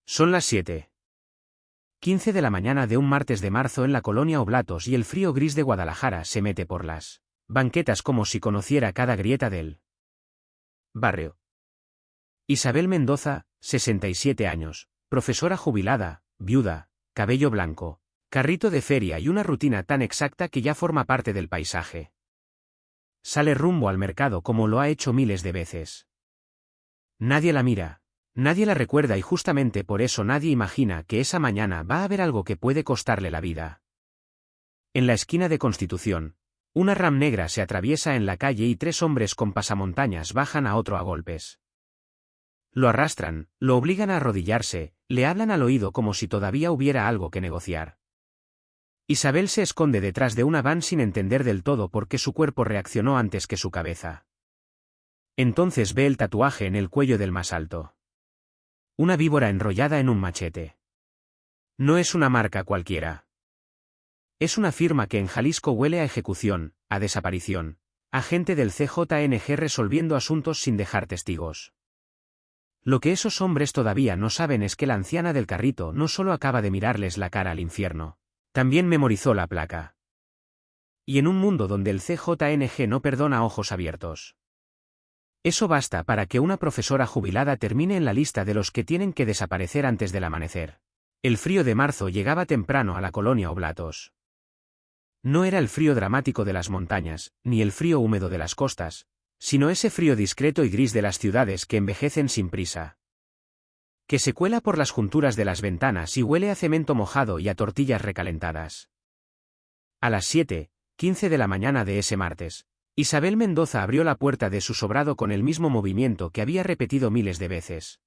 Son las 7:15 de la mañana de un martes de marzo en la colonia Oblatos y el frío gris de Guadalajara se mete por las banquetas como si conociera cada grieta del barrio. Isabel Mendoza, 67 años, profesora jubilada, viuda, cabello blanco, carrito de feria y una rutina tan exacta que ya forma parte del paisaje. Sale rumbo al mercado como lo ha hecho miles de veces. Nadie la mira. Nadie la recuerda y justamente por eso nadie imagina que esa mañana va a haber algo que puede costarle la vida. En la esquina de Constitución, una Ram negra se atraviesa en la calle y 3 hombres con pasamontañas bajan a otro a golpes. Lo arrastran, lo obligan a arrodillarse, le hablan al oído como si todavía hubiera algo que negociar. Isabel se esconde detrás de una van sin entender del todo por qué su cuerpo reaccionó antes que su cabeza. Entonces ve el tatuaje en el cuello del más alto. Una víbora enrollada en un machete. No es una marca cualquiera. Es una firma que en Jalisco huele a ejecución, a desaparición, a gente del CJNG resolviendo asuntos sin dejar testigos. Lo que esos hombres todavía no saben es que la anciana del carrito no solo acaba de mirarles la cara al infierno, también memorizó la placa. Y en un mundo donde el CJNG no perdona ojos abiertos. Eso basta para que una profesora jubilada termine en la lista de los que tienen que desaparecer antes del amanecer. El frío de marzo llegaba temprano a la colonia Oblatos. No era el frío dramático de las montañas, ni el frío húmedo de las costas, sino ese frío discreto y gris de las ciudades que envejecen sin prisa. Que se cuela por las junturas de las ventanas y huele a cemento mojado y a tortillas recalentadas. A las 7:15 de la mañana de ese martes, Isabel Mendoza abrió la puerta de su sobrado con el mismo movimiento que había repetido miles de veces.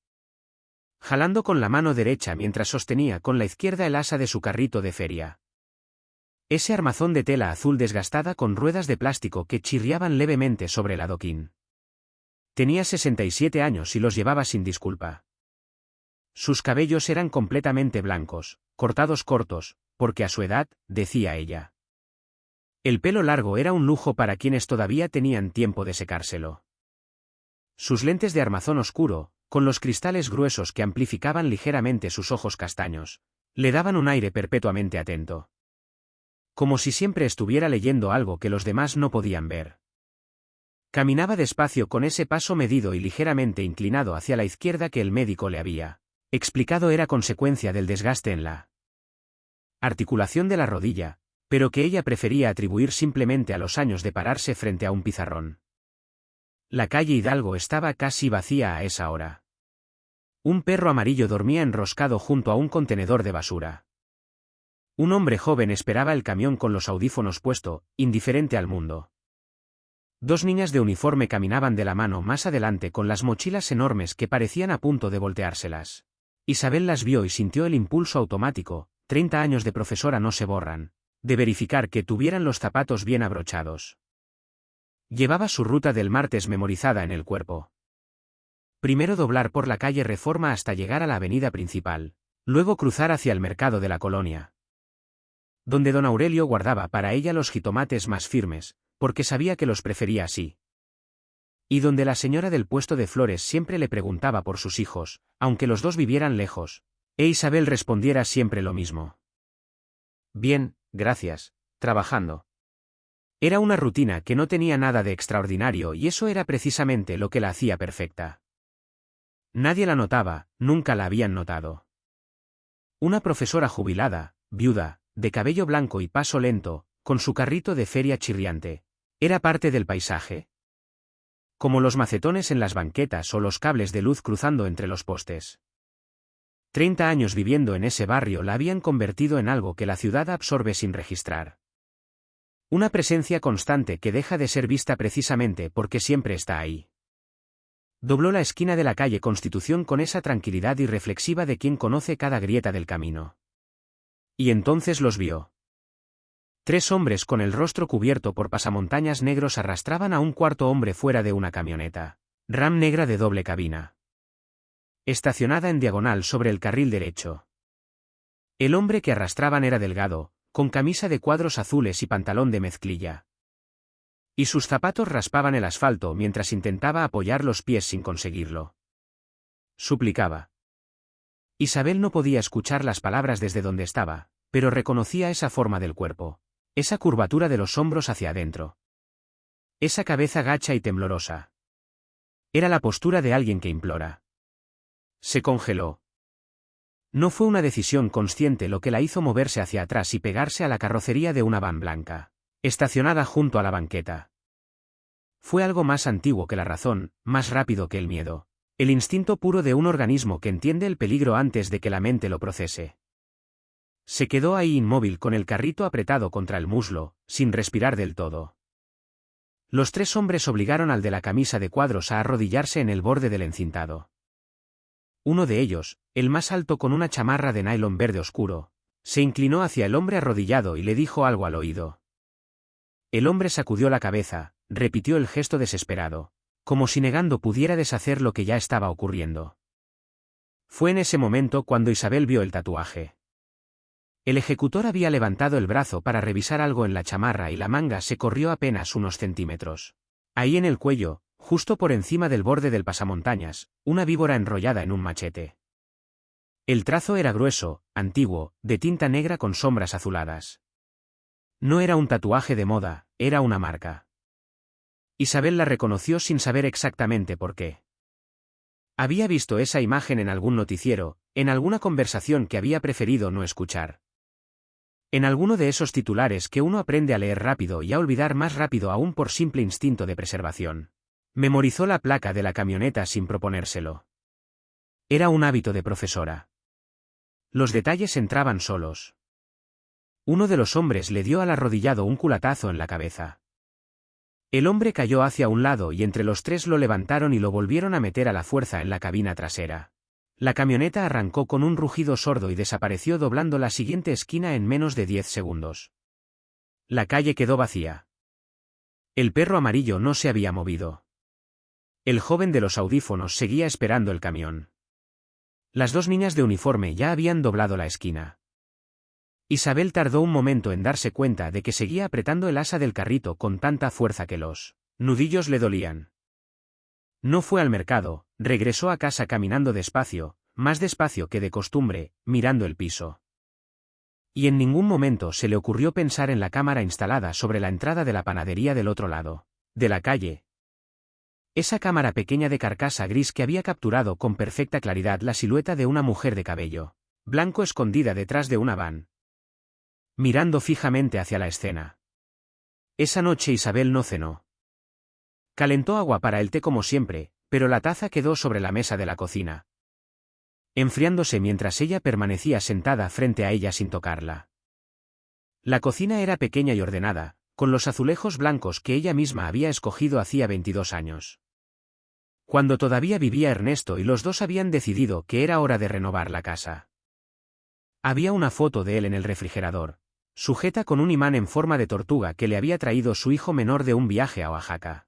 Jalando con la mano derecha mientras sostenía con la izquierda el asa de su carrito de feria. Ese armazón de tela azul desgastada con ruedas de plástico que chirriaban levemente sobre el adoquín. Tenía 67 años y los llevaba sin disculpa. Sus cabellos eran completamente blancos, cortados cortos, porque a su edad, decía ella. El pelo largo era un lujo para quienes todavía tenían tiempo de secárselo. Sus lentes de armazón oscuro, con los cristales gruesos que amplificaban ligeramente sus ojos castaños, le daban un aire perpetuamente atento. Como si siempre estuviera leyendo algo que los demás no podían ver. Caminaba despacio con ese paso medido y ligeramente inclinado hacia la izquierda que el médico le había explicado era consecuencia del desgaste en la articulación de la rodilla, pero que ella prefería atribuir simplemente a los años de pararse frente a un pizarrón. La calle Hidalgo estaba casi vacía a esa hora. Un perro amarillo dormía enroscado junto a un contenedor de basura. Un hombre joven esperaba el camión con los audífonos puesto, indiferente al mundo. 2 niñas de uniforme caminaban de la mano más adelante con las mochilas enormes que parecían a punto de volteárselas. Isabel las vio y sintió el impulso automático, 30 años de profesora no se borran, de verificar que tuvieran los zapatos bien abrochados. Llevaba su ruta del martes memorizada en el cuerpo. Primero doblar por la calle Reforma hasta llegar a la avenida principal, luego cruzar hacia el mercado de la colonia, donde don Aurelio guardaba para ella los jitomates más firmes, porque sabía que los prefería así. Y donde la señora del puesto de flores siempre le preguntaba por sus hijos, aunque los dos vivieran lejos, e Isabel respondiera siempre lo mismo. Bien, gracias, trabajando. Era una rutina que no tenía nada de extraordinario y eso era precisamente lo que la hacía perfecta. Nadie la notaba, nunca la habían notado. Una profesora jubilada, viuda, de cabello blanco y paso lento, con su carrito de feria chirriante, era parte del paisaje. Como los macetones en las banquetas o los cables de luz cruzando entre los postes. 30 años viviendo en ese barrio la habían convertido en algo que la ciudad absorbe sin registrar. Una presencia constante que deja de ser vista precisamente porque siempre está ahí. Dobló la esquina de la calle Constitución con esa tranquilidad irreflexiva de quien conoce cada grieta del camino. Y entonces los vio. 3 hombres con el rostro cubierto por pasamontañas negros arrastraban a un cuarto hombre fuera de una camioneta, Ram negra de doble cabina, estacionada en diagonal sobre el carril derecho. El hombre que arrastraban era delgado, con camisa de cuadros azules y pantalón de mezclilla. Y sus zapatos raspaban el asfalto mientras intentaba apoyar los pies sin conseguirlo. Suplicaba. Isabel no podía escuchar las palabras desde donde estaba, pero reconocía esa forma del cuerpo, esa curvatura de los hombros hacia adentro, esa cabeza gacha y temblorosa. Era la postura de alguien que implora. Se congeló. No fue una decisión consciente lo que la hizo moverse hacia atrás y pegarse a la carrocería de una van blanca, estacionada junto a la banqueta. Fue algo más antiguo que la razón, más rápido que el miedo. El instinto puro de un organismo que entiende el peligro antes de que la mente lo procese. Se quedó ahí inmóvil con el carrito apretado contra el muslo, sin respirar del todo. Los tres hombres obligaron al de la camisa de cuadros a arrodillarse en el borde del encintado. Uno de ellos, el más alto con una chamarra de nylon verde oscuro, se inclinó hacia el hombre arrodillado y le dijo algo al oído. El hombre sacudió la cabeza, repitió el gesto desesperado, como si negando pudiera deshacer lo que ya estaba ocurriendo. Fue en ese momento cuando Isabel vio el tatuaje. El ejecutor había levantado el brazo para revisar algo en la chamarra y la manga se corrió apenas unos centímetros. Ahí en el cuello, justo por encima del borde del pasamontañas, una víbora enrollada en un machete. El trazo era grueso, antiguo, de tinta negra con sombras azuladas. No era un tatuaje de moda, era una marca. Isabel la reconoció sin saber exactamente por qué. Había visto esa imagen en algún noticiero, en alguna conversación que había preferido no escuchar. En alguno de esos titulares que uno aprende a leer rápido y a olvidar más rápido aún por simple instinto de preservación. Memorizó la placa de la camioneta sin proponérselo. Era un hábito de profesora. Los detalles entraban solos. Uno de los hombres le dio al arrodillado un culatazo en la cabeza. El hombre cayó hacia un lado y entre los tres lo levantaron y lo volvieron a meter a la fuerza en la cabina trasera. La camioneta arrancó con un rugido sordo y desapareció doblando la siguiente esquina en menos de 10 segundos. La calle quedó vacía. El perro amarillo no se había movido. El joven de los audífonos seguía esperando el camión. Las dos niñas de uniforme ya habían doblado la esquina. Isabel tardó un momento en darse cuenta de que seguía apretando el asa del carrito con tanta fuerza que los nudillos le dolían. No fue al mercado, regresó a casa caminando despacio, más despacio que de costumbre, mirando el piso. Y en ningún momento se le ocurrió pensar en la cámara instalada sobre la entrada de la panadería del otro lado de la calle. Esa cámara pequeña de carcasa gris que había capturado con perfecta claridad la silueta de una mujer de cabello blanco escondida detrás de una van, mirando fijamente hacia la escena. Esa noche Isabel no cenó. Calentó agua para el té como siempre, pero la taza quedó sobre la mesa de la cocina, enfriándose mientras ella permanecía sentada frente a ella sin tocarla. La cocina era pequeña y ordenada, con los azulejos blancos que ella misma había escogido hacía 22 años. Cuando todavía vivía Ernesto y los dos habían decidido que era hora de renovar la casa. Había una foto de él en el refrigerador, sujeta con un imán en forma de tortuga que le había traído su hijo menor de un viaje a Oaxaca.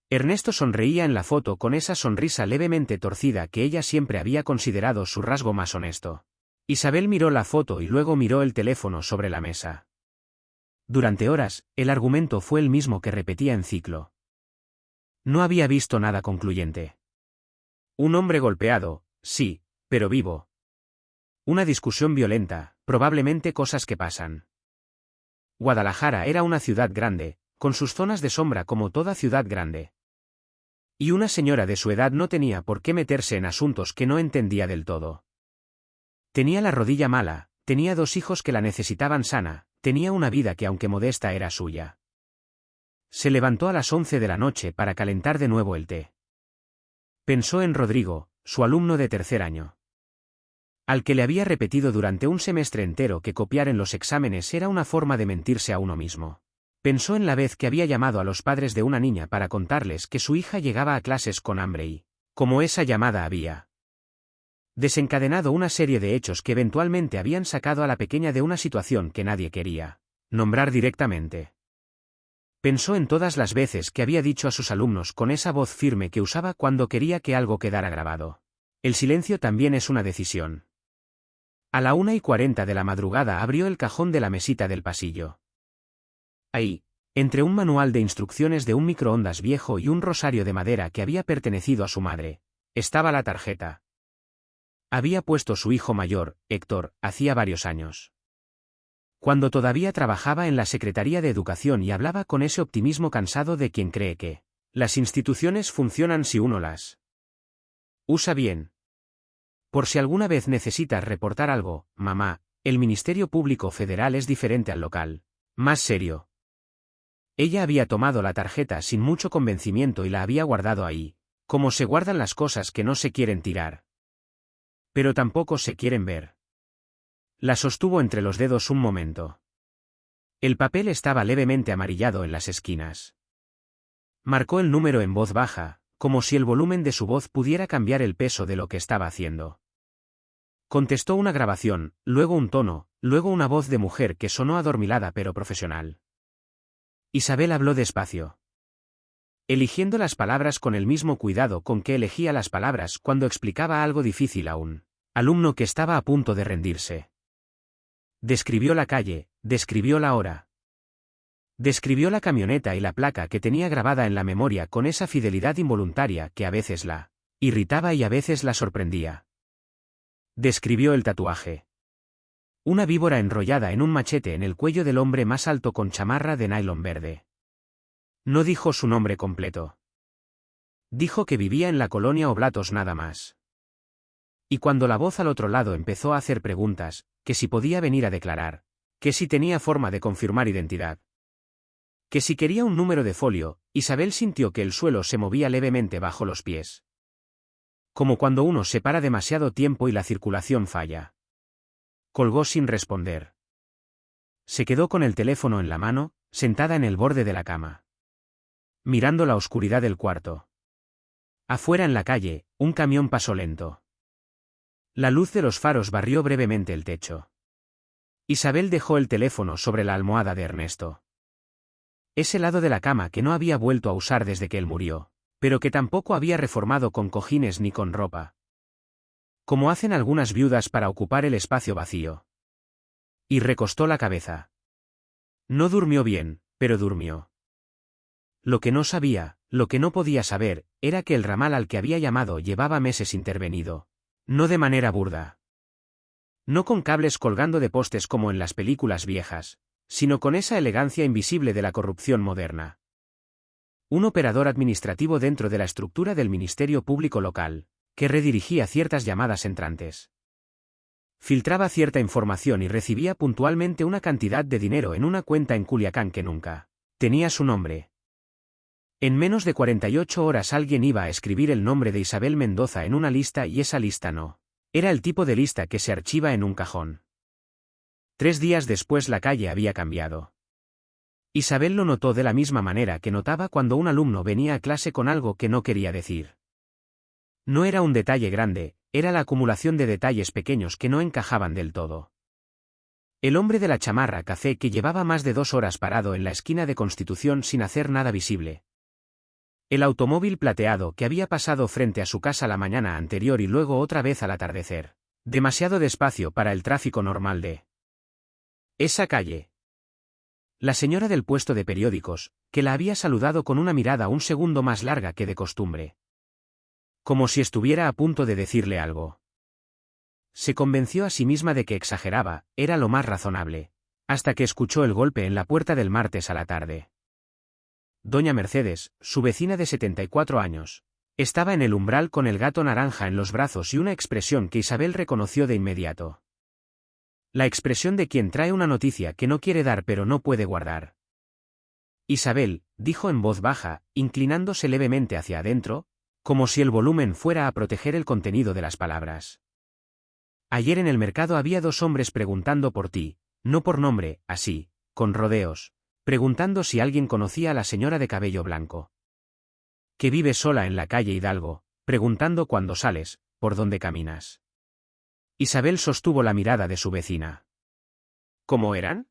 Ernesto sonreía en la foto con esa sonrisa levemente torcida que ella siempre había considerado su rasgo más honesto. Isabel miró la foto y luego miró el teléfono sobre la mesa. Durante horas, el argumento fue el mismo que repetía en ciclo. No había visto nada concluyente. Un hombre golpeado, sí, pero vivo. Una discusión violenta, probablemente cosas que pasan. Guadalajara era una ciudad grande, con sus zonas de sombra como toda ciudad grande. Y una señora de su edad no tenía por qué meterse en asuntos que no entendía del todo. Tenía la rodilla mala, tenía 2 hijos que la necesitaban sana, tenía una vida que aunque modesta era suya. Se levantó a las 11 de la noche para calentar de nuevo el té. Pensó en Rodrigo, su alumno de 3er año. Al que le había repetido durante un semestre entero que copiar en los exámenes era una forma de mentirse a uno mismo. Pensó en la vez que había llamado a los padres de una niña para contarles que su hija llegaba a clases con hambre y, como esa llamada había desencadenado una serie de hechos que eventualmente habían sacado a la pequeña de una situación que nadie quería nombrar directamente. Pensó en todas las veces que había dicho a sus alumnos con esa voz firme que usaba cuando quería que algo quedara grabado: el silencio también es una decisión. A la 1:40 de la madrugada abrió el cajón de la mesita del pasillo. Ahí, entre un manual de instrucciones de un microondas viejo y un rosario de madera que había pertenecido a su madre, estaba la tarjeta. Había puesto su hijo mayor, Héctor, hacía varios años. Cuando todavía trabajaba en la Secretaría de Educación y hablaba con ese optimismo cansado de quien cree que las instituciones funcionan si uno las usa bien. Por si alguna vez necesitas reportar algo, mamá, el Ministerio Público Federal es diferente al local. Más serio. Ella había tomado la tarjeta sin mucho convencimiento y la había guardado ahí, como se guardan las cosas que no se quieren tirar. Pero tampoco se quieren ver. La sostuvo entre los dedos un momento. El papel estaba levemente amarillado en las esquinas. Marcó el número en voz baja, como si el volumen de su voz pudiera cambiar el peso de lo que estaba haciendo. Contestó una grabación, luego un tono, luego una voz de mujer que sonó adormilada pero profesional. Isabel habló despacio, eligiendo las palabras con el mismo cuidado con que elegía las palabras cuando explicaba algo difícil a un alumno que estaba a punto de rendirse. Describió la calle, describió la hora. Describió la camioneta y la placa que tenía grabada en la memoria con esa fidelidad involuntaria que a veces la irritaba y a veces la sorprendía. Describió el tatuaje. Una víbora enrollada en un machete en el cuello del hombre más alto con chamarra de nylon verde. No dijo su nombre completo. Dijo que vivía en la colonia Oblatos nada más. Y cuando la voz al otro lado empezó a hacer preguntas, que si podía venir a declarar, que si tenía forma de confirmar identidad, que si quería un número de folio, Isabel sintió que el suelo se movía levemente bajo los pies. Como cuando uno se para demasiado tiempo y la circulación falla. Colgó sin responder. Se quedó con el teléfono en la mano, sentada en el borde de la cama, mirando la oscuridad del cuarto. Afuera en la calle, un camión pasó lento. La luz de los faros barrió brevemente el techo. Isabel dejó el teléfono sobre la almohada de Ernesto. Ese lado de la cama que no había vuelto a usar desde que él murió, pero que tampoco había reformado con cojines ni con ropa. Como hacen algunas viudas para ocupar el espacio vacío. Y recostó la cabeza. No durmió bien, pero durmió. Lo que no sabía, lo que no podía saber, era que el ramal al que había llamado llevaba meses intervenido. No de manera burda. No con cables colgando de postes como en las películas viejas, sino con esa elegancia invisible de la corrupción moderna. Un operador administrativo dentro de la estructura del Ministerio Público local, que redirigía ciertas llamadas entrantes. Filtraba cierta información y recibía puntualmente una cantidad de dinero en una cuenta en Culiacán que nunca tenía su nombre. En menos de 48 horas alguien iba a escribir el nombre de Isabel Mendoza en una lista y esa lista no era el tipo de lista que se archiva en un cajón. 3 días después la calle había cambiado. Isabel lo notó de la misma manera que notaba cuando un alumno venía a clase con algo que no quería decir. No era un detalle grande, era la acumulación de detalles pequeños que no encajaban del todo. El hombre de la chamarra café que llevaba más de 2 horas parado en la esquina de Constitución sin hacer nada visible. El automóvil plateado que había pasado frente a su casa la mañana anterior y luego otra vez al atardecer. Demasiado despacio para el tráfico normal de esa calle. La señora del puesto de periódicos, que la había saludado con una mirada un segundo más larga que de costumbre. Como si estuviera a punto de decirle algo. Se convenció a sí misma de que exageraba, era lo más razonable, hasta que escuchó el golpe en la puerta del martes a la tarde. Doña Mercedes, su vecina de 74 años, estaba en el umbral con el gato naranja en los brazos y una expresión que Isabel reconoció de inmediato. La expresión de quien trae una noticia que no quiere dar pero no puede guardar. Isabel, dijo en voz baja, inclinándose levemente hacia adentro, como si el volumen fuera a proteger el contenido de las palabras. Ayer en el mercado había 2 hombres preguntando por ti, no por nombre, así, con rodeos, preguntando si alguien conocía a la señora de cabello blanco. Que vive sola en la calle Hidalgo, preguntando cuando sales, por dónde caminas. Isabel sostuvo la mirada de su vecina. ¿Cómo eran?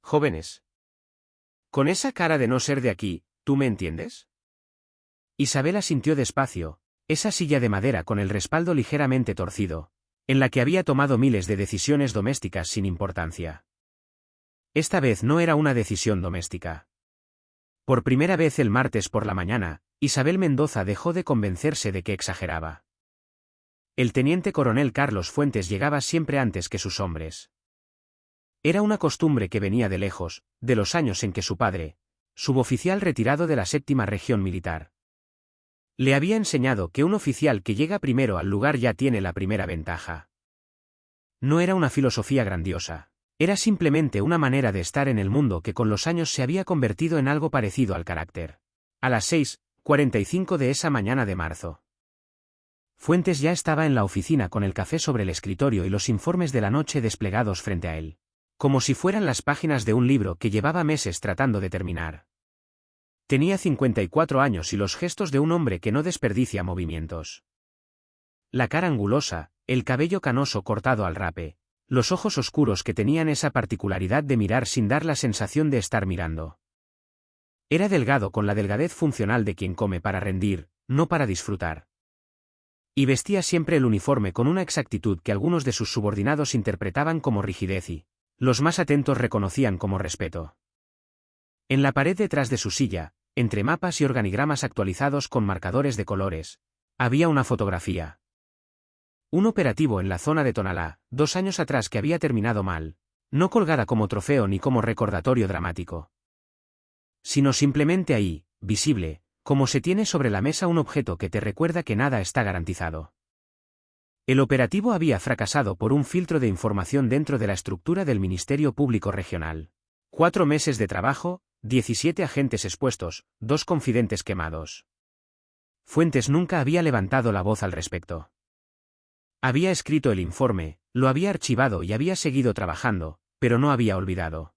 Jóvenes. Con esa cara de no ser de aquí, ¿tú me entiendes? Isabel asintió despacio, esa silla de madera con el respaldo ligeramente torcido, en la que había tomado miles de decisiones domésticas sin importancia. Esta vez no era una decisión doméstica. Por primera vez el martes por la mañana, Isabel Mendoza dejó de convencerse de que exageraba. El teniente coronel Carlos Fuentes llegaba siempre antes que sus hombres. Era una costumbre que venía de lejos, de los años en que su padre, suboficial retirado de la 7ª Región Militar, le había enseñado que un oficial que llega primero al lugar ya tiene la primera ventaja. No era una filosofía grandiosa. Era simplemente una manera de estar en el mundo que con los años se había convertido en algo parecido al carácter. A las 6:45 de esa mañana de marzo. Fuentes ya estaba en la oficina con el café sobre el escritorio y los informes de la noche desplegados frente a él, como si fueran las páginas de un libro que llevaba meses tratando de terminar. Tenía 54 años y los gestos de un hombre que no desperdicia movimientos. La cara angulosa, el cabello canoso cortado al rape, los ojos oscuros que tenían esa particularidad de mirar sin dar la sensación de estar mirando. Era delgado con la delgadez funcional de quien come para rendir, no para disfrutar. Y vestía siempre el uniforme con una exactitud que algunos de sus subordinados interpretaban como rigidez y los más atentos reconocían como respeto. En la pared detrás de su silla, entre mapas y organigramas actualizados con marcadores de colores, había una fotografía. Un operativo en la zona de Tonalá, 2 años atrás que había terminado mal, no colgada como trofeo ni como recordatorio dramático, sino simplemente ahí, visible, como se tiene sobre la mesa un objeto que te recuerda que nada está garantizado. El operativo había fracasado por un filtro de información dentro de la estructura del Ministerio Público Regional. 4 meses de trabajo, 17 agentes expuestos, 2 confidentes quemados. Fuentes nunca había levantado la voz al respecto. Había escrito el informe, lo había archivado y había seguido trabajando, pero no había olvidado.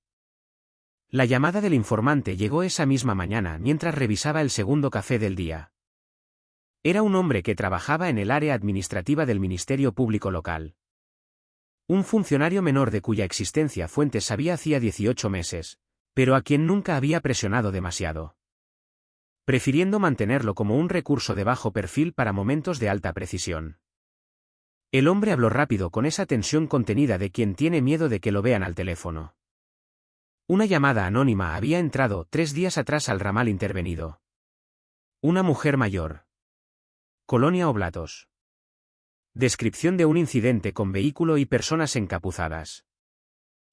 La llamada del informante llegó esa misma mañana mientras revisaba el segundo café del día. Era un hombre que trabajaba en el área administrativa del Ministerio Público Local. Un funcionario menor de cuya existencia Fuentes sabía hacía 18 meses, pero a quien nunca había presionado demasiado, prefiriendo mantenerlo como un recurso de bajo perfil para momentos de alta precisión. El hombre habló rápido con esa tensión contenida de quien tiene miedo de que lo vean al teléfono. Una llamada anónima había entrado 3 días atrás al ramal intervenido. Una mujer mayor. Colonia Oblatos. Descripción de un incidente con vehículo y personas encapuzadas.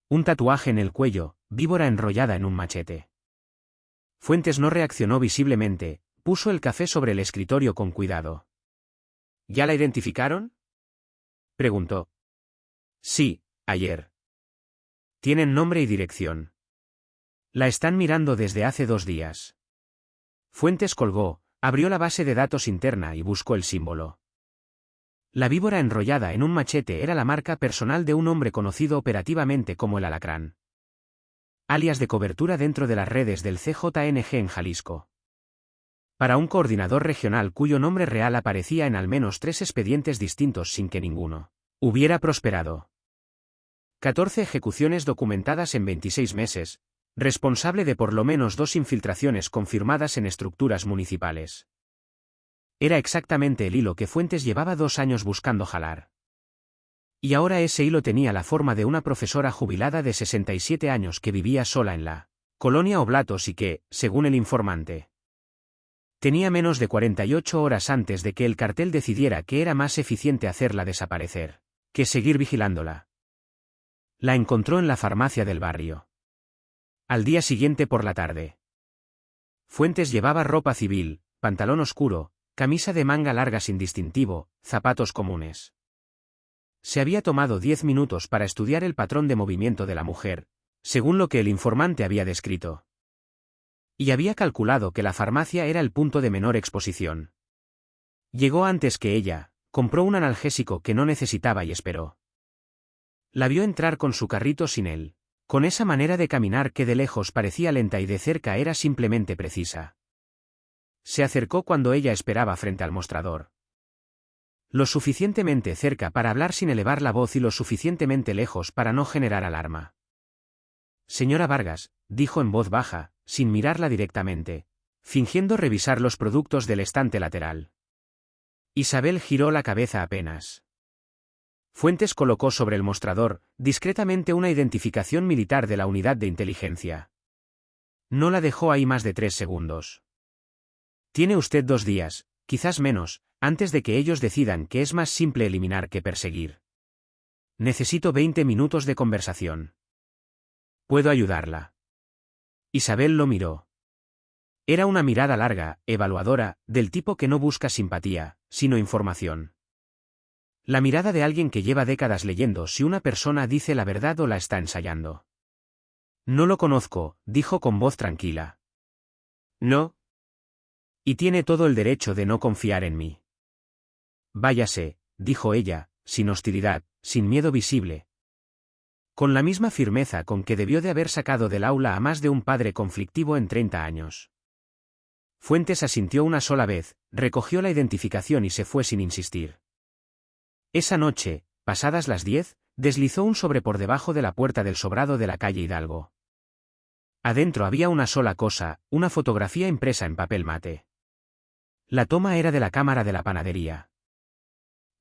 Un tatuaje en el cuello, víbora enrollada en un machete. Fuentes no reaccionó visiblemente, puso el café sobre el escritorio con cuidado. ¿Ya la identificaron?, preguntó. Sí, ayer. Tienen nombre y dirección. La están mirando desde hace 2 días. Fuentes colgó, abrió la base de datos interna y buscó el símbolo. La víbora enrollada en un machete era la marca personal de un hombre conocido operativamente como el Alacrán, alias de cobertura dentro de las redes del CJNG en Jalisco. Para un coordinador regional cuyo nombre real aparecía en al menos 3 expedientes distintos sin que ninguno hubiera prosperado. 14 ejecuciones documentadas en 26 meses, responsable de por lo menos 2 infiltraciones confirmadas en estructuras municipales. Era exactamente el hilo que Fuentes llevaba 2 años buscando jalar. Y ahora ese hilo tenía la forma de una profesora jubilada de 67 años que vivía sola en la Colonia Oblatos y que, según el informante, tenía menos de 48 horas antes de que el cartel decidiera que era más eficiente hacerla desaparecer que seguir vigilándola. La encontró en la farmacia del barrio. Al día siguiente por la tarde. Fuentes llevaba ropa civil, pantalón oscuro, camisa de manga larga sin distintivo, zapatos comunes. Se había tomado 10 minutos para estudiar el patrón de movimiento de la mujer, según lo que el informante había descrito. Y había calculado que la farmacia era el punto de menor exposición. Llegó antes que ella, compró un analgésico que no necesitaba y esperó. La vio entrar con su carrito sin él, con esa manera de caminar que de lejos parecía lenta y de cerca era simplemente precisa. Se acercó cuando ella esperaba frente al mostrador. Lo suficientemente cerca para hablar sin elevar la voz y lo suficientemente lejos para no generar alarma. Señora Vargas, dijo en voz baja, sin mirarla directamente, fingiendo revisar los productos del estante lateral. Isabel giró la cabeza apenas. Fuentes colocó sobre el mostrador, discretamente una identificación militar de la unidad de inteligencia. No la dejó ahí más de 3 segundos. Tiene usted 2 días, quizás menos, Antes de que ellos decidan que es más simple eliminar que perseguir. Necesito 20 minutos de conversación. ¿Puedo ayudarla? Isabel lo miró. Era una mirada larga, evaluadora, del tipo que no busca simpatía, sino información. La mirada de alguien que lleva décadas leyendo si una persona dice la verdad o la está ensayando. No lo conozco, dijo con voz tranquila. No. Y tiene todo el derecho de no confiar en mí. Váyase, dijo ella, sin hostilidad, sin miedo visible. Con la misma firmeza con que debió de haber sacado del aula a más de un padre conflictivo en 30 años. Fuentes asintió una sola vez, recogió la identificación y se fue sin insistir. Esa noche, pasadas las 10, deslizó un sobre por debajo de la puerta del sobrado de la calle Hidalgo. Adentro había una sola cosa, una fotografía impresa en papel mate. La toma era de la cámara de la panadería.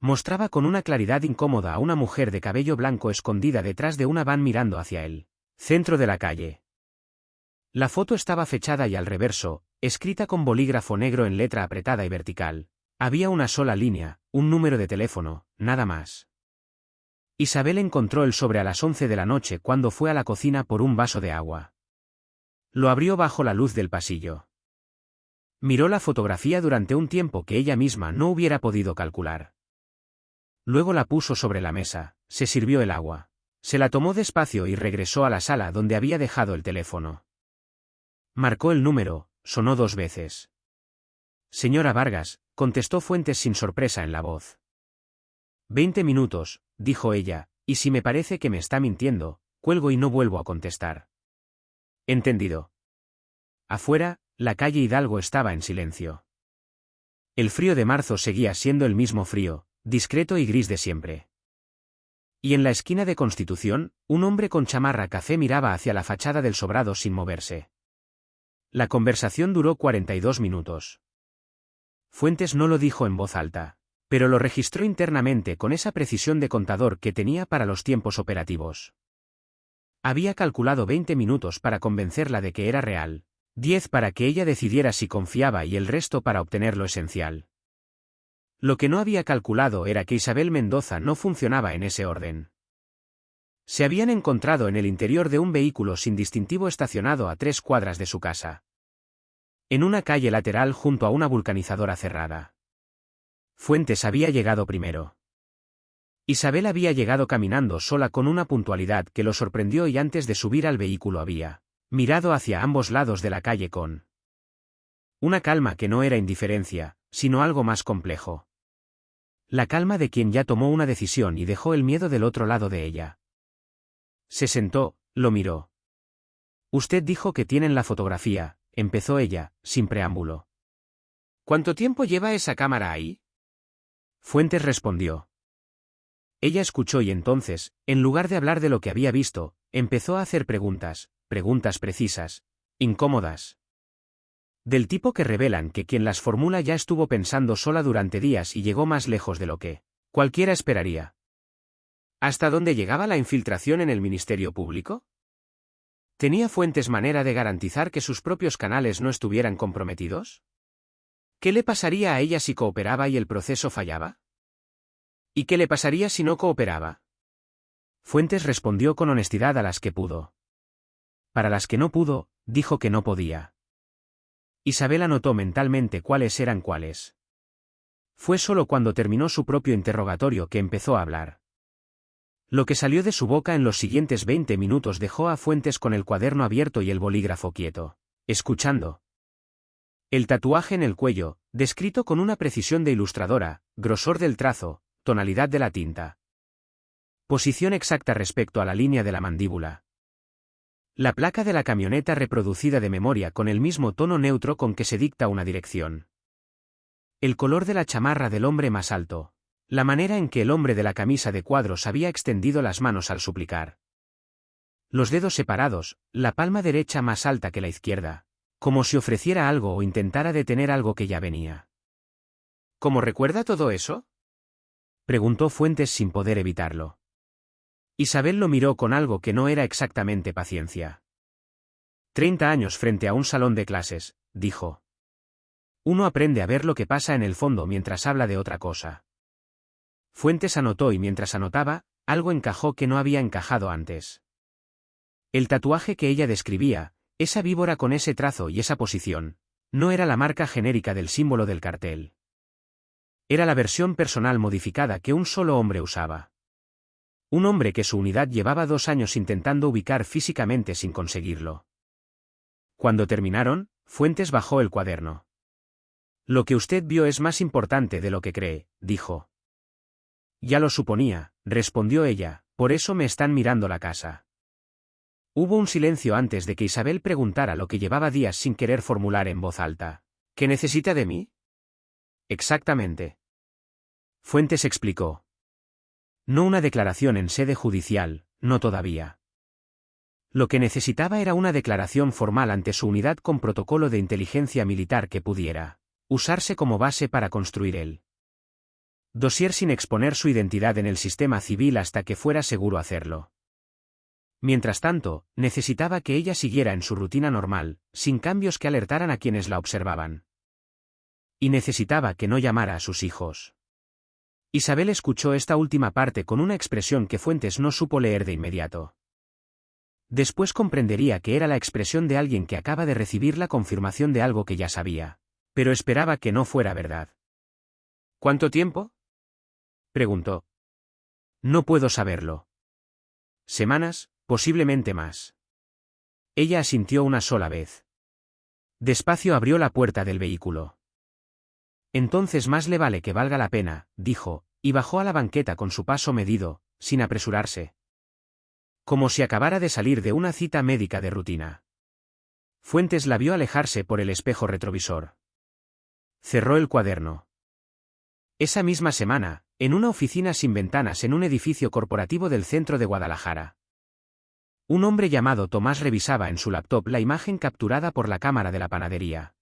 Mostraba con una claridad incómoda a una mujer de cabello blanco escondida detrás de una van mirando hacia el centro de la calle. La foto estaba fechada y al reverso, escrita con bolígrafo negro en letra apretada y vertical. Había una sola línea, un número de teléfono, nada más. Isabel encontró el sobre a las 11 de la noche cuando fue a la cocina por un vaso de agua. Lo abrió bajo la luz del pasillo. Miró la fotografía durante un tiempo que ella misma no hubiera podido calcular. Luego la puso sobre la mesa, se sirvió el agua. Se la tomó despacio y regresó a la sala donde había dejado el teléfono. Marcó el número, sonó 2 veces. Señora Vargas, contestó Fuentes sin sorpresa en la voz. 20 minutos, dijo ella, y si me parece que me está mintiendo, cuelgo y no vuelvo a contestar. Entendido. Afuera, la calle Hidalgo estaba en silencio. El frío de marzo seguía siendo el mismo frío, discreto y gris de siempre. Y en la esquina de Constitución, un hombre con chamarra café miraba hacia la fachada del sobrado sin moverse. La conversación duró 42 minutos. Fuentes no lo dijo en voz alta, pero lo registró internamente con esa precisión de contador que tenía para los tiempos operativos. Había calculado 20 minutos para convencerla de que era real, 10 para que ella decidiera si confiaba y el resto para obtener lo esencial. Lo que no había calculado era que Isabel Mendoza no funcionaba en ese orden. Se habían encontrado en el interior de un vehículo sin distintivo estacionado a 3 cuadras de su casa. En una calle lateral junto a una vulcanizadora cerrada. Fuentes había llegado primero. Isabel había llegado caminando sola con una puntualidad que lo sorprendió y antes de subir al vehículo había mirado hacia ambos lados de la calle con una calma que no era indiferencia, sino algo más complejo. La calma de quien ya tomó una decisión y dejó el miedo del otro lado de ella. Se sentó, lo miró. Usted dijo que tienen la fotografía, empezó ella, sin preámbulo. ¿Cuánto tiempo lleva esa cámara ahí? Fuentes respondió. Ella escuchó y entonces, en lugar de hablar de lo que había visto, empezó a hacer preguntas precisas, incómodas. Del tipo que revelan que quien las formula ya estuvo pensando sola durante días y llegó más lejos de lo que cualquiera esperaría. ¿Hasta dónde llegaba la infiltración en el Ministerio Público? ¿Tenía Fuentes manera de garantizar que sus propios canales no estuvieran comprometidos? ¿Qué le pasaría a ella si cooperaba y el proceso fallaba? ¿Y qué le pasaría si no cooperaba? Fuentes respondió con honestidad a las que pudo. Para las que no pudo, dijo que no podía. Isabel anotó mentalmente cuáles eran cuáles. Fue solo cuando terminó su propio interrogatorio que empezó a hablar. Lo que salió de su boca en los siguientes 20 minutos dejó a Fuentes con el cuaderno abierto y el bolígrafo quieto, escuchando. El tatuaje en el cuello, descrito con una precisión de ilustradora, grosor del trazo, tonalidad de la tinta. Posición exacta respecto a la línea de la mandíbula. La placa de la camioneta reproducida de memoria con el mismo tono neutro con que se dicta una dirección. El color de la chamarra del hombre más alto. La manera en que el hombre de la camisa de cuadros había extendido las manos al suplicar. Los dedos separados, la palma derecha más alta que la izquierda. Como si ofreciera algo o intentara detener algo que ya venía. ¿Cómo recuerda todo eso? Preguntó Fuentes sin poder evitarlo. Isabel lo miró con algo que no era exactamente paciencia. 30 años frente a un salón de clases, dijo. Uno aprende a ver lo que pasa en el fondo mientras habla de otra cosa. Fuentes anotó y mientras anotaba, algo encajó que no había encajado antes. El tatuaje que ella describía, esa víbora con ese trazo y esa posición, no era la marca genérica del símbolo del cartel. Era la versión personal modificada que un solo hombre usaba. Un hombre que su unidad llevaba 2 años intentando ubicar físicamente sin conseguirlo. Cuando terminaron, Fuentes bajó el cuaderno. Lo que usted vio es más importante de lo que cree, dijo. Ya lo suponía, respondió ella, por eso me están mirando la casa. Hubo un silencio antes de que Isabel preguntara lo que llevaba días sin querer formular en voz alta. ¿Qué necesita de mí? Exactamente. Fuentes explicó. No una declaración en sede judicial, no todavía. Lo que necesitaba era una declaración formal ante su unidad con protocolo de inteligencia militar que pudiera usarse como base para construir el dossier sin exponer su identidad en el sistema civil hasta que fuera seguro hacerlo. Mientras tanto, necesitaba que ella siguiera en su rutina normal, sin cambios que alertaran a quienes la observaban. Y necesitaba que no llamara a sus hijos. Isabel escuchó esta última parte con una expresión que Fuentes no supo leer de inmediato. Después comprendería que era la expresión de alguien que acaba de recibir la confirmación de algo que ya sabía, pero esperaba que no fuera verdad. ¿Cuánto tiempo? Preguntó. No puedo saberlo. Semanas, posiblemente más. Ella asintió una sola vez. Despacio abrió la puerta del vehículo. Entonces más le vale que valga la pena, dijo, y bajó a la banqueta con su paso medido, sin apresurarse. Como si acabara de salir de una cita médica de rutina. Fuentes la vio alejarse por el espejo retrovisor. Cerró el cuaderno. Esa misma semana, en una oficina sin ventanas en un edificio corporativo del centro de Guadalajara. Un hombre llamado Tomás revisaba en su laptop la imagen capturada por la cámara de la panadería.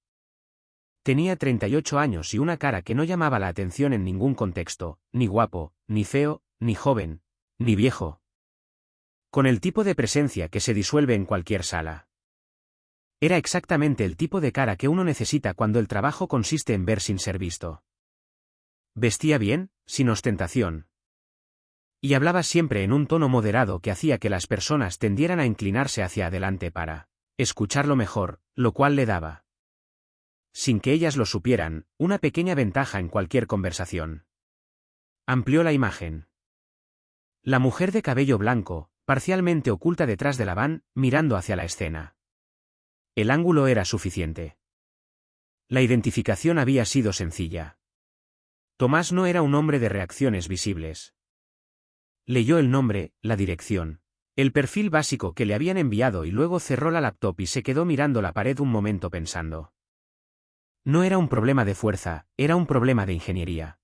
Tenía 38 años y una cara que no llamaba la atención en ningún contexto, ni guapo, ni feo, ni joven, ni viejo. Con el tipo de presencia que se disuelve en cualquier sala. Era exactamente el tipo de cara que uno necesita cuando el trabajo consiste en ver sin ser visto. Vestía bien, sin ostentación. Y hablaba siempre en un tono moderado que hacía que las personas tendieran a inclinarse hacia adelante para escucharlo mejor, lo cual le daba, sin que ellas lo supieran, una pequeña ventaja en cualquier conversación. Amplió la imagen. La mujer de cabello blanco, parcialmente oculta detrás de la van, mirando hacia la escena. El ángulo era suficiente. La identificación había sido sencilla. Tomás no era un hombre de reacciones visibles. Leyó el nombre, la dirección, el perfil básico que le habían enviado y luego cerró la laptop y se quedó mirando la pared un momento pensando. No era un problema de fuerza, era un problema de ingeniería.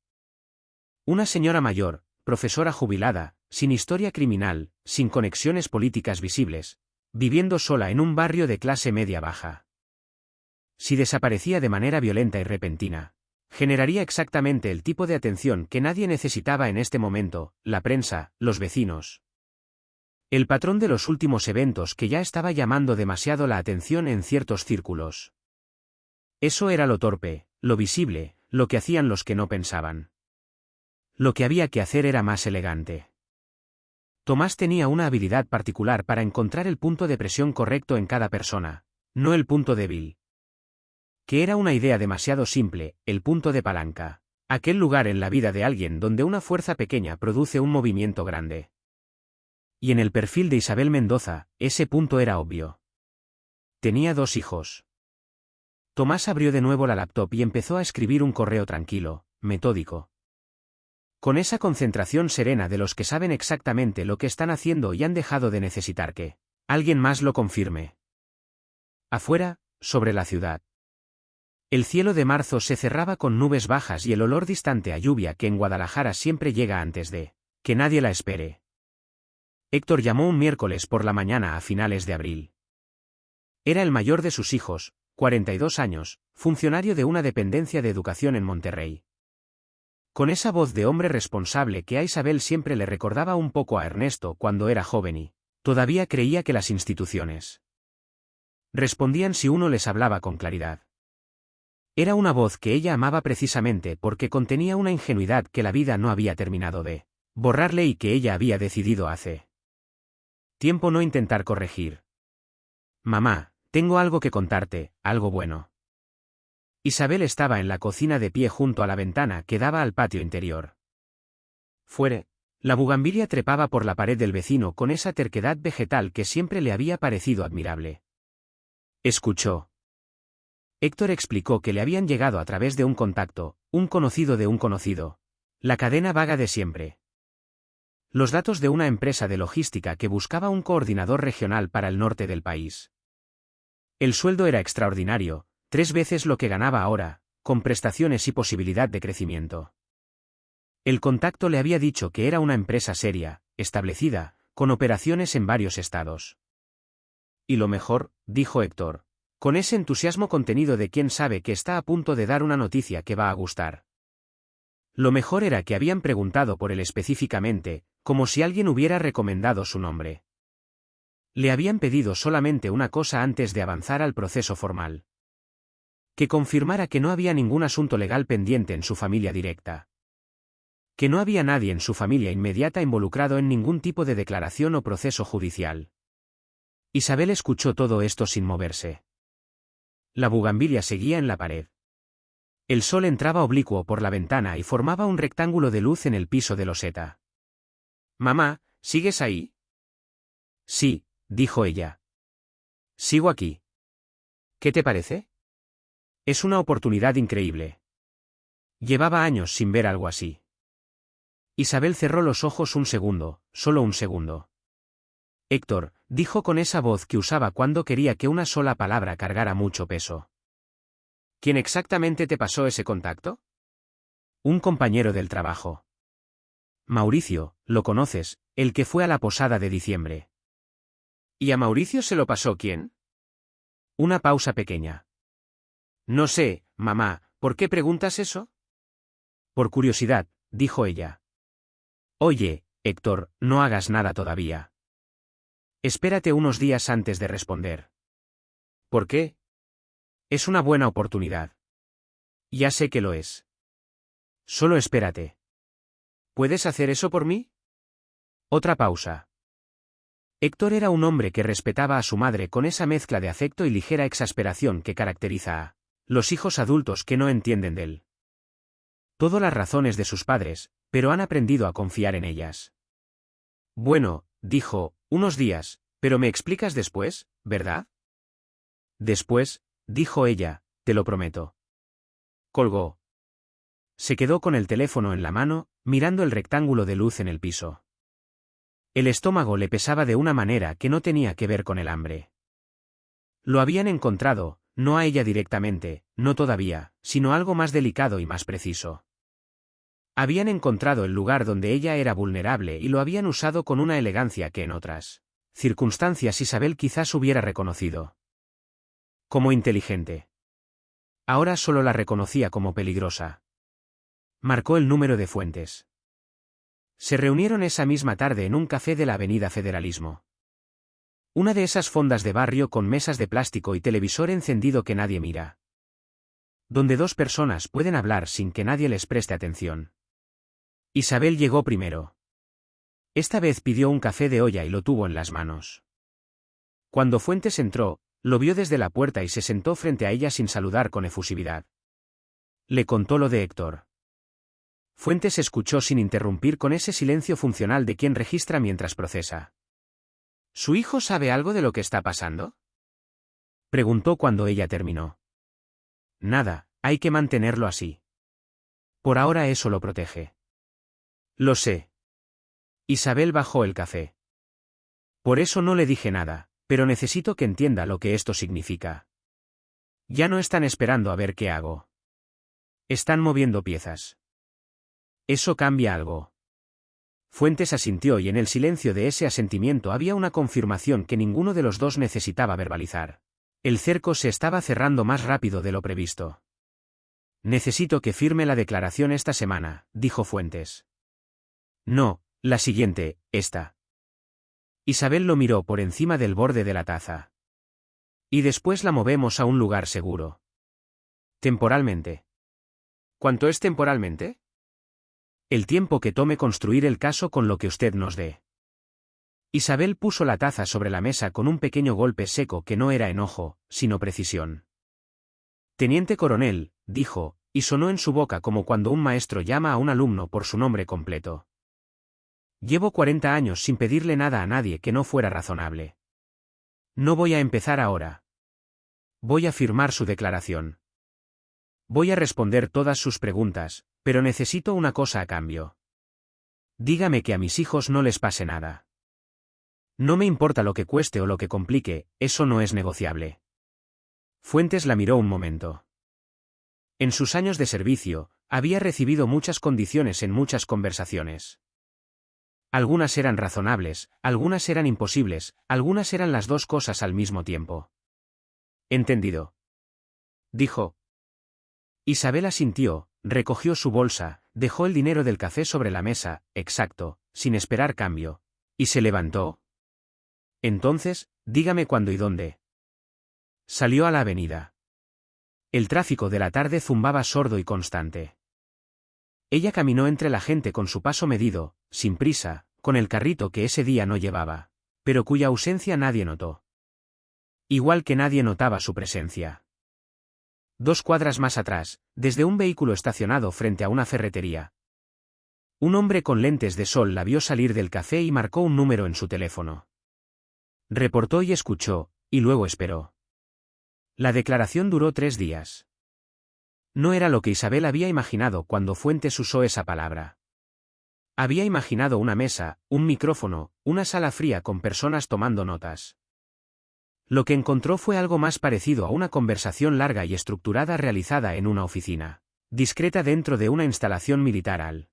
Una señora mayor, profesora jubilada, sin historia criminal, sin conexiones políticas visibles, viviendo sola en un barrio de clase media-baja. Si desaparecía de manera violenta y repentina, generaría exactamente el tipo de atención que nadie necesitaba en este momento, la prensa, los vecinos. El patrón de los últimos eventos que ya estaba llamando demasiado la atención en ciertos círculos. Eso era lo torpe, lo visible, lo que hacían los que no pensaban. Lo que había que hacer era más elegante. Tomás tenía una habilidad particular para encontrar el punto de presión correcto en cada persona, no el punto débil. Que era una idea demasiado simple, el punto de palanca. Aquel lugar en la vida de alguien donde una fuerza pequeña produce un movimiento grande. Y en el perfil de Isabel Mendoza, ese punto era obvio. Tenía 2 hijos. Tomás abrió de nuevo la laptop y empezó a escribir un correo tranquilo, metódico. Con esa concentración serena de los que saben exactamente lo que están haciendo y han dejado de necesitar que alguien más lo confirme. Afuera, sobre la ciudad. El cielo de marzo se cerraba con nubes bajas y el olor distante a lluvia que en Guadalajara siempre llega antes de que nadie la espere. Héctor llamó un miércoles por la mañana a finales de abril. Era el mayor de sus hijos, 42 años, funcionario de una dependencia de educación en Monterrey. Con esa voz de hombre responsable que a Isabel siempre le recordaba un poco a Ernesto cuando era joven y todavía creía que las instituciones respondían si uno les hablaba con claridad. Era una voz que ella amaba precisamente porque contenía una ingenuidad que la vida no había terminado de borrarle y que ella había decidido hace tiempo no intentar corregir. Mamá, tengo algo que contarte, algo bueno. Isabel estaba en la cocina de pie junto a la ventana que daba al patio interior. Fuera, la bugambilia trepaba por la pared del vecino con esa terquedad vegetal que siempre le había parecido admirable. Escuchó. Héctor explicó que le habían llegado a través de un contacto, un conocido de un conocido. La cadena vaga de siempre. Los datos de una empresa de logística que buscaba un coordinador regional para el norte del país. El sueldo era extraordinario, 3 veces lo que ganaba ahora, con prestaciones y posibilidad de crecimiento. El contacto le había dicho que era una empresa seria, establecida, con operaciones en varios estados. Y lo mejor, dijo Héctor, con ese entusiasmo contenido de quien sabe que está a punto de dar una noticia que va a gustar. Lo mejor era que habían preguntado por él específicamente, como si alguien hubiera recomendado su nombre. Le habían pedido solamente una cosa antes de avanzar al proceso formal. Que confirmara que no había ningún asunto legal pendiente en su familia directa. Que no había nadie en su familia inmediata involucrado en ningún tipo de declaración o proceso judicial. Isabel escuchó todo esto sin moverse. La bugambilia seguía en la pared. El sol entraba oblicuo por la ventana y formaba un rectángulo de luz en el piso de loseta. «Mamá, ¿sigues ahí?» «Sí», dijo ella. «Sigo aquí». «¿Qué te parece?» «Es una oportunidad increíble». Llevaba años sin ver algo así. Isabel cerró los ojos un segundo, solo un segundo. «Héctor», dijo con esa voz que usaba cuando quería que una sola palabra cargara mucho peso. «¿Quién exactamente te pasó ese contacto?» «Un compañero del trabajo». «Mauricio, lo conoces, el que fue a la posada de diciembre». «¿Y a Mauricio se lo pasó quién?» Una pausa pequeña. «No sé, mamá, ¿por qué preguntas eso?» «Por curiosidad», dijo ella. «Oye, Héctor, no hagas nada todavía. Espérate unos días antes de responder». «¿Por qué?» «Es una buena oportunidad». «Ya sé que lo es». «Solo espérate». «¿Puedes hacer eso por mí?» Otra pausa. Héctor era un hombre que respetaba a su madre con esa mezcla de afecto y ligera exasperación que caracteriza a los hijos adultos que no entienden de él. Todas las razones de sus padres, pero han aprendido a confiar en ellas. «Bueno», dijo, «unos días, pero me explicas después, ¿verdad?» «Después», dijo ella, «te lo prometo». Colgó. Se quedó con el teléfono en la mano, mirando el rectángulo de luz en el piso. El estómago le pesaba de una manera que no tenía que ver con el hambre. Lo habían encontrado, no a ella directamente, no todavía, sino algo más delicado y más preciso. Habían encontrado el lugar donde ella era vulnerable y lo habían usado con una elegancia que en otras circunstancias Isabel quizás hubiera reconocido como inteligente. Ahora solo la reconocía como peligrosa. Marcó el número de Fuentes. Se reunieron esa misma tarde en un café de la Avenida Federalismo. Una de esas fondas de barrio con mesas de plástico y televisor encendido que nadie mira. Donde 2 personas pueden hablar sin que nadie les preste atención. Isabel llegó primero. Esta vez pidió un café de olla y lo tuvo en las manos. Cuando Fuentes entró, lo vio desde la puerta y se sentó frente a ella sin saludar con efusividad. Le contó lo de Héctor. Fuentes escuchó sin interrumpir con ese silencio funcional de quien registra mientras procesa. ¿Su hijo sabe algo de lo que está pasando?, preguntó cuando ella terminó. Nada, hay que mantenerlo así. Por ahora eso lo protege. Lo sé. Isabel bajó el café. Por eso no le dije nada, pero necesito que entienda lo que esto significa. Ya no están esperando a ver qué hago. Están moviendo piezas. Eso cambia algo. Fuentes asintió y en el silencio de ese asentimiento había una confirmación que ninguno de los dos necesitaba verbalizar. El cerco se estaba cerrando más rápido de lo previsto. Necesito que firme la declaración esta semana, dijo Fuentes. No, la siguiente, esta. Isabel lo miró por encima del borde de la taza. Y después la movemos a un lugar seguro. Temporalmente. ¿Cuánto es temporalmente? El tiempo que tome construir el caso con lo que usted nos dé. Isabel puso la taza sobre la mesa con un pequeño golpe seco que no era enojo, sino precisión. Teniente coronel, dijo, y sonó en su boca como cuando un maestro llama a un alumno por su nombre completo. Llevo 40 años sin pedirle nada a nadie que no fuera razonable. No voy a empezar ahora. Voy a firmar su declaración. Voy a responder todas sus preguntas, pero necesito una cosa a cambio. Dígame que a mis hijos no les pase nada. No me importa lo que cueste o lo que complique, eso no es negociable. Fuentes la miró un momento. En sus años de servicio, había recibido muchas condiciones en muchas conversaciones. Algunas eran razonables, algunas eran imposibles, algunas eran las dos cosas al mismo tiempo. Entendido. Dijo. Isabel asintió, recogió su bolsa, dejó el dinero del café sobre la mesa, exacto, sin esperar cambio, y se levantó. Entonces, dígame cuándo y dónde. Salió a la avenida. El tráfico de la tarde zumbaba sordo y constante. Ella caminó entre la gente con su paso medido, sin prisa, con el carrito que ese día no llevaba, pero cuya ausencia nadie notó. Igual que nadie notaba su presencia. 2 cuadras más atrás, desde un vehículo estacionado frente a una ferretería. Un hombre con lentes de sol la vio salir del café y marcó un número en su teléfono. Reportó y escuchó, y luego esperó. La declaración duró 3 días. No era lo que Isabel había imaginado cuando Fuentes usó esa palabra. Había imaginado una mesa, un micrófono, una sala fría con personas tomando notas. Lo que encontró fue algo más parecido a una conversación larga y estructurada realizada en una oficina, discreta dentro de una instalación militar al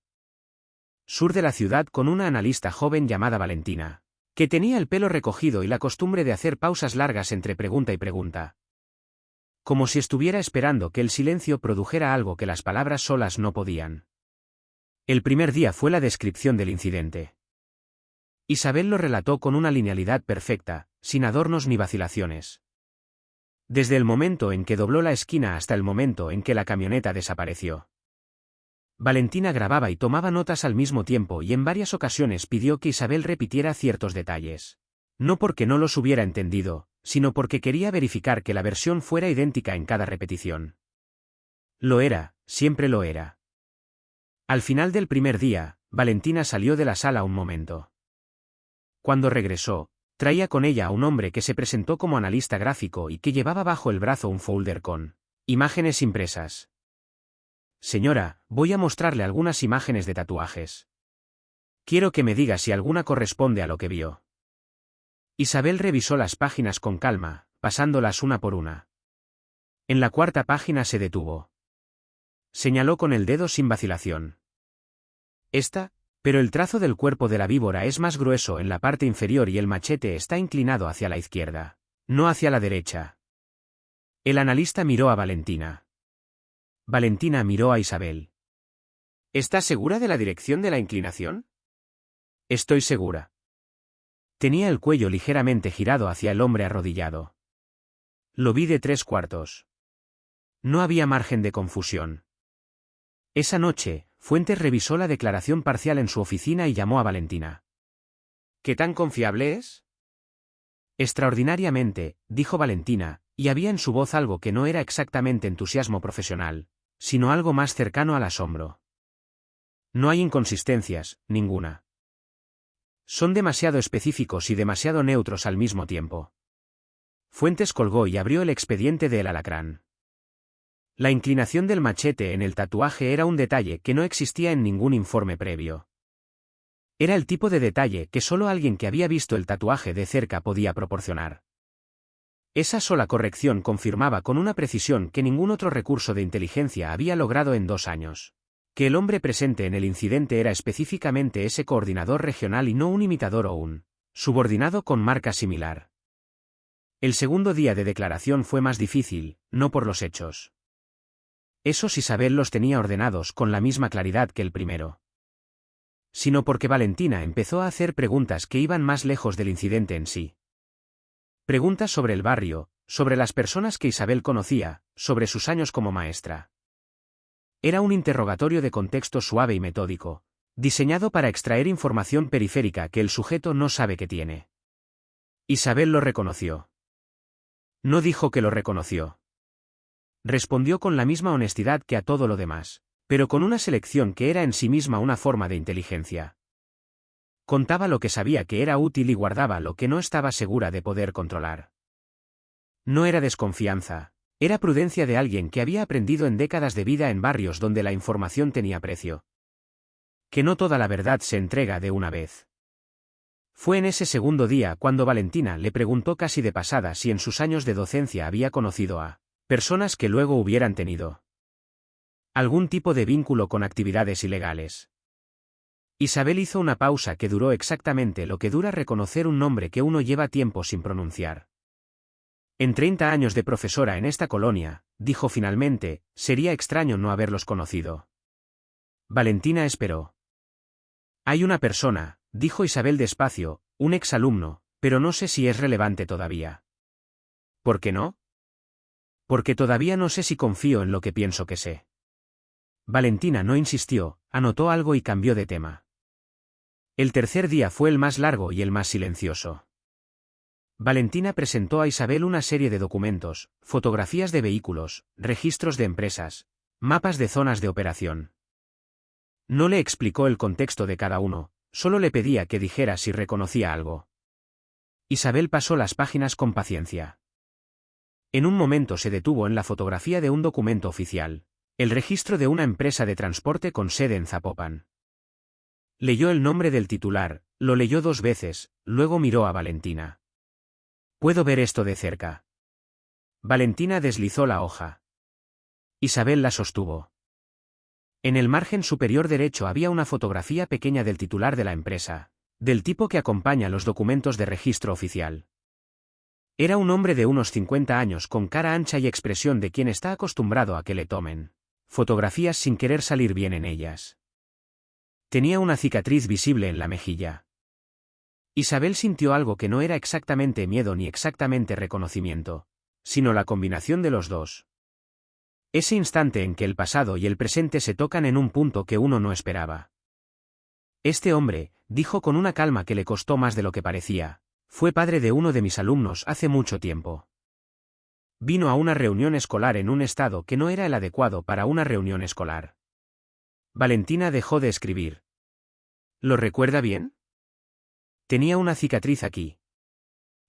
sur de la ciudad con una analista joven llamada Valentina, que tenía el pelo recogido y la costumbre de hacer pausas largas entre pregunta y pregunta. Como si estuviera esperando que el silencio produjera algo que las palabras solas no podían. El primer día fue la descripción del incidente. Isabel lo relató con una linealidad perfecta, sin adornos ni vacilaciones. Desde el momento en que dobló la esquina hasta el momento en que la camioneta desapareció. Valentina grababa y tomaba notas al mismo tiempo y en varias ocasiones pidió que Isabel repitiera ciertos detalles. No porque no los hubiera entendido, sino porque quería verificar que la versión fuera idéntica en cada repetición. Lo era, siempre lo era. Al final del primer día, Valentina salió de la sala un momento. Cuando regresó, traía con ella a un hombre que se presentó como analista gráfico y que llevaba bajo el brazo un folder con imágenes impresas. Señora, voy a mostrarle algunas imágenes de tatuajes. Quiero que me diga si alguna corresponde a lo que vio. Isabel revisó las páginas con calma, pasándolas una por una. En la 4ª página se detuvo. Señaló con el dedo sin vacilación. Esta, pero el trazo del cuerpo de la víbora es más grueso en la parte inferior y el machete está inclinado hacia la izquierda, no hacia la derecha. El analista miró a Valentina. Valentina miró a Isabel. ¿Estás segura de la dirección de la inclinación? Estoy segura. Tenía el cuello ligeramente girado hacia el hombre arrodillado. Lo vi de 3/4. No había margen de confusión. Esa noche, Fuentes revisó la declaración parcial en su oficina y llamó a Valentina. ¿Qué tan confiable es? Extraordinariamente, dijo Valentina, y había en su voz algo que no era exactamente entusiasmo profesional, sino algo más cercano al asombro. No hay inconsistencias, ninguna. Son demasiado específicos y demasiado neutros al mismo tiempo. Fuentes colgó y abrió el expediente de El Alacrán. La inclinación del machete en el tatuaje era un detalle que no existía en ningún informe previo. Era el tipo de detalle que solo alguien que había visto el tatuaje de cerca podía proporcionar. Esa sola corrección confirmaba con una precisión que ningún otro recurso de inteligencia había logrado en 2 años. Que el hombre presente en el incidente era específicamente ese coordinador regional y no un imitador o un subordinado con marca similar. El segundo día de declaración fue más difícil, no por los hechos. Esos Isabel los tenía ordenados con la misma claridad que el primero. Sino porque Valentina empezó a hacer preguntas que iban más lejos del incidente en sí. Preguntas sobre el barrio, sobre las personas que Isabel conocía, sobre sus años como maestra. Era un interrogatorio de contexto suave y metódico, diseñado para extraer información periférica que el sujeto no sabe que tiene. Isabel lo reconoció. No dijo que lo reconoció. Respondió con la misma honestidad que a todo lo demás, pero con una selección que era en sí misma una forma de inteligencia. Contaba lo que sabía que era útil y guardaba lo que no estaba segura de poder controlar. No era desconfianza, era prudencia de alguien que había aprendido en décadas de vida en barrios donde la información tenía precio. Que no toda la verdad se entrega de una vez. Fue en ese segundo día cuando Valentina le preguntó casi de pasada si en sus años de docencia había conocido a personas que luego hubieran tenido algún tipo de vínculo con actividades ilegales. Isabel hizo una pausa que duró exactamente lo que dura reconocer un nombre que uno lleva tiempo sin pronunciar. En 30 años de profesora en esta colonia, dijo finalmente, sería extraño no haberlos conocido. Valentina esperó. Hay una persona, dijo Isabel despacio, un exalumno, pero no sé si es relevante todavía. ¿Por qué no? Porque todavía no sé si confío en lo que pienso que sé. Valentina no insistió, anotó algo y cambió de tema. El tercer día fue el más largo y el más silencioso. Valentina presentó a Isabel una serie de documentos, fotografías de vehículos, registros de empresas, mapas de zonas de operación. No le explicó el contexto de cada uno, solo le pedía que dijera si reconocía algo. Isabel pasó las páginas con paciencia. En un momento se detuvo en la fotografía de un documento oficial, el registro de una empresa de transporte con sede en Zapopan. Leyó el nombre del titular, lo leyó 2 veces, luego miró a Valentina. ¿Puedo ver esto de cerca? Valentina deslizó la hoja. Isabel la sostuvo. En el margen superior derecho había una fotografía pequeña del titular de la empresa, del tipo que acompaña los documentos de registro oficial. Era un hombre de unos 50 años con cara ancha y expresión de quien está acostumbrado a que le tomen fotografías sin querer salir bien en ellas. Tenía una cicatriz visible en la mejilla. Isabel sintió algo que no era exactamente miedo ni exactamente reconocimiento, sino la combinación de los dos. Ese instante en que el pasado y el presente se tocan en un punto que uno no esperaba. Este hombre, dijo con una calma que le costó más de lo que parecía, fue padre de uno de mis alumnos hace mucho tiempo. Vino a una reunión escolar en un estado que no era el adecuado para una reunión escolar. Valentina dejó de escribir. ¿Lo recuerda bien? Tenía una cicatriz aquí.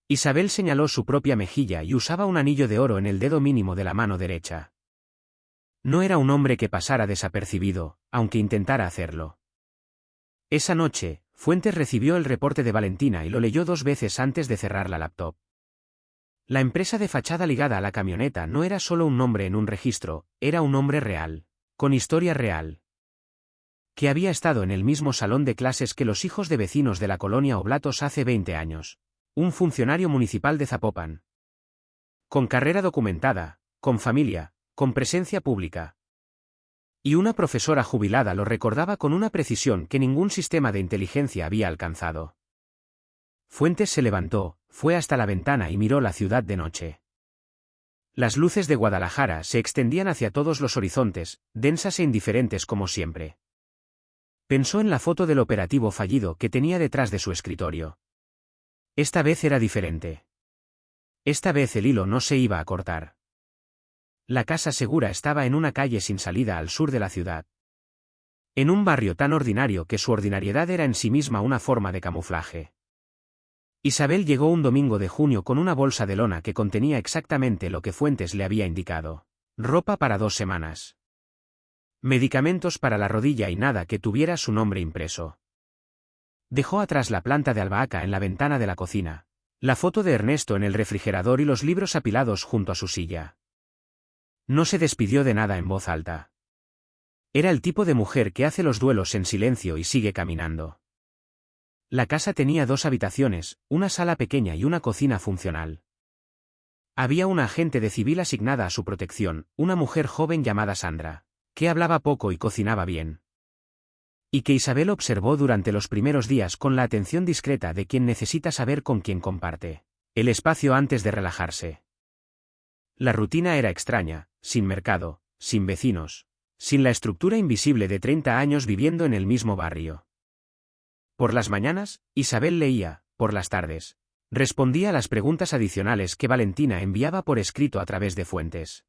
Isabel señaló su propia mejilla y usaba un anillo de oro en el dedo mínimo de la mano derecha. No era un hombre que pasara desapercibido, aunque intentara hacerlo. Esa noche, Fuentes recibió el reporte de Valentina y lo leyó 2 veces antes de cerrar la laptop. La empresa de fachada ligada a la camioneta no era solo un nombre en un registro, era un hombre real, con historia real. Que había estado en el mismo salón de clases que los hijos de vecinos de la colonia Oblatos hace 20 años. Un funcionario municipal de Zapopan. Con carrera documentada, con familia, con presencia pública. Y una profesora jubilada lo recordaba con una precisión que ningún sistema de inteligencia había alcanzado. Fuentes se levantó, fue hasta la ventana y miró la ciudad de noche. Las luces de Guadalajara se extendían hacia todos los horizontes, densas e indiferentes como siempre. Pensó en la foto del operativo fallido que tenía detrás de su escritorio. Esta vez era diferente. Esta vez el hilo no se iba a cortar. La casa segura estaba en una calle sin salida al sur de la ciudad. En un barrio tan ordinario que su ordinariedad era en sí misma una forma de camuflaje. Isabel llegó un domingo de junio con una bolsa de lona que contenía exactamente lo que Fuentes le había indicado. Ropa para 2 semanas. Medicamentos para la rodilla y nada que tuviera su nombre impreso. Dejó atrás la planta de albahaca en la ventana de la cocina, la foto de Ernesto en el refrigerador y los libros apilados junto a su silla. No se despidió de nada en voz alta. Era el tipo de mujer que hace los duelos en silencio y sigue caminando. La casa tenía 2 habitaciones, una sala pequeña y una cocina funcional. Había una agente de civil asignada a su protección, una mujer joven llamada Sandra, que hablaba poco y cocinaba bien. Y que Isabel observó durante los primeros días con la atención discreta de quien necesita saber con quién comparte el espacio antes de relajarse. La rutina era extraña, sin mercado, sin vecinos, sin la estructura invisible de 30 años viviendo en el mismo barrio. Por las mañanas, Isabel leía, por las tardes, respondía a las preguntas adicionales que Valentina enviaba por escrito a través de fuentes.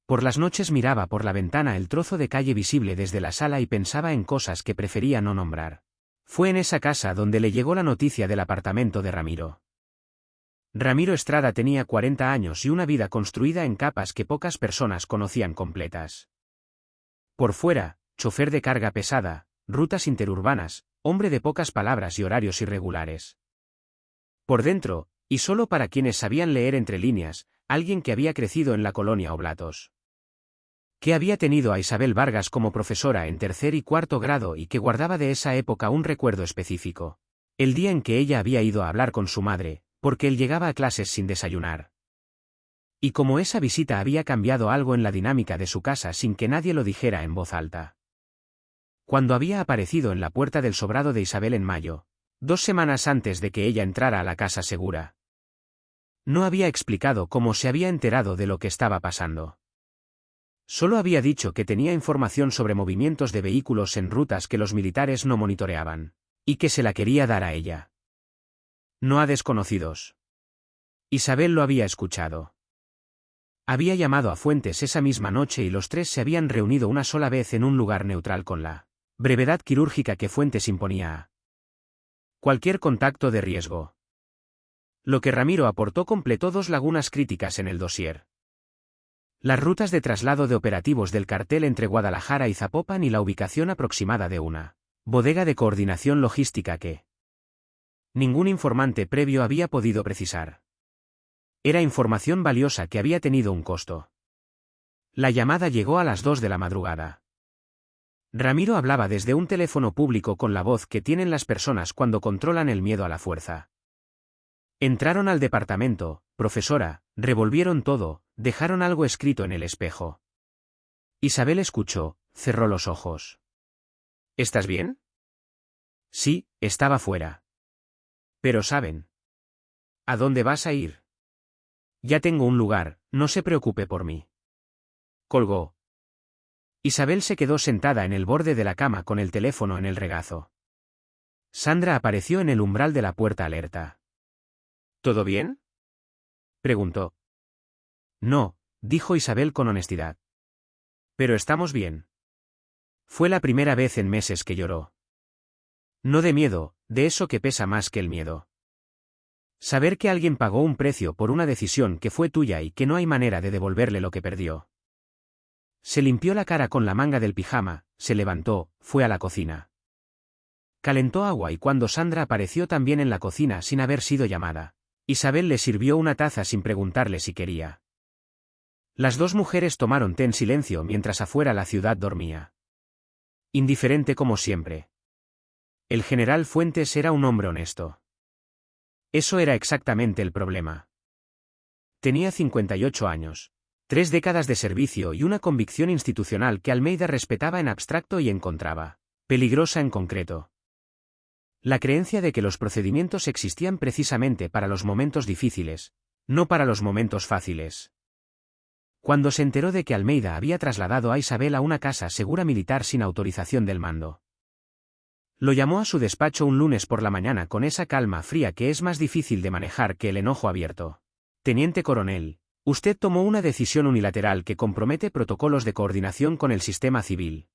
Por las noches miraba por la ventana el trozo de calle visible desde la sala y pensaba en cosas que prefería no nombrar. Fue en esa casa donde le llegó la noticia del apartamento de Ramiro. Ramiro Estrada tenía 40 años y una vida construida en capas que pocas personas conocían completas. Por fuera, chofer de carga pesada, rutas interurbanas, hombre de pocas palabras y horarios irregulares. Por dentro, y solo para quienes sabían leer entre líneas, alguien que había crecido en la colonia Oblatos. Que había tenido a Isabel Vargas como profesora en tercer y cuarto grado y que guardaba de esa época un recuerdo específico. El día en que ella había ido a hablar con su madre, porque él llegaba a clases sin desayunar. Y como esa visita había cambiado algo en la dinámica de su casa sin que nadie lo dijera en voz alta. Cuando había aparecido en la puerta del sobrado de Isabel en mayo, 2 semanas antes de que ella entrara a la casa segura. No había explicado cómo se había enterado de lo que estaba pasando. Solo había dicho que tenía información sobre movimientos de vehículos en rutas que los militares no monitoreaban, y que se la quería dar a ella. No a desconocidos. Isabel lo había escuchado. Había llamado a Fuentes esa misma noche y los tres se habían reunido una sola vez en un lugar neutral con la brevedad quirúrgica que Fuentes imponía a cualquier contacto de riesgo. Lo que Ramiro aportó completó 2 lagunas críticas en el dossier. Las rutas de traslado de operativos del cartel entre Guadalajara y Zapopan y la ubicación aproximada de una bodega de coordinación logística que ningún informante previo había podido precisar. Era información valiosa que había tenido un costo. La llamada llegó a las 2 de la madrugada. Ramiro hablaba desde un teléfono público con la voz que tienen las personas cuando controlan el miedo a la fuerza. Entraron al departamento, profesora, revolvieron todo, dejaron algo escrito en el espejo. Isabel escuchó, cerró los ojos. ¿Estás bien? Sí, estaba fuera. Pero saben. ¿A dónde vas a ir? Ya tengo un lugar, no se preocupe por mí. Colgó. Isabel se quedó sentada en el borde de la cama con el teléfono en el regazo. Sandra apareció en el umbral de la puerta alerta. ¿Todo bien?, preguntó. No, dijo Isabel con honestidad. Pero estamos bien. Fue la primera vez en meses que lloró. No de miedo, de eso que pesa más que el miedo. Saber que alguien pagó un precio por una decisión que fue tuya y que no hay manera de devolverle lo que perdió. Se limpió la cara con la manga del pijama, se levantó, fue a la cocina. Calentó agua y cuando Sandra apareció también en la cocina sin haber sido llamada, Isabel le sirvió una taza sin preguntarle si quería. Las 2 mujeres tomaron té en silencio mientras afuera la ciudad dormía. Indiferente como siempre. El general Fuentes era un hombre honesto. Eso era exactamente el problema. Tenía 58 años, 3 décadas de servicio y una convicción institucional que Almeida respetaba en abstracto y encontraba peligrosa en concreto. La creencia de que los procedimientos existían precisamente para los momentos difíciles, no para los momentos fáciles. Cuando se enteró de que Almeida había trasladado a Isabel a una casa segura militar sin autorización del mando. Lo llamó a su despacho un lunes por la mañana con esa calma fría que es más difícil de manejar que el enojo abierto. Teniente coronel, usted tomó una decisión unilateral que compromete protocolos de coordinación con el sistema civil.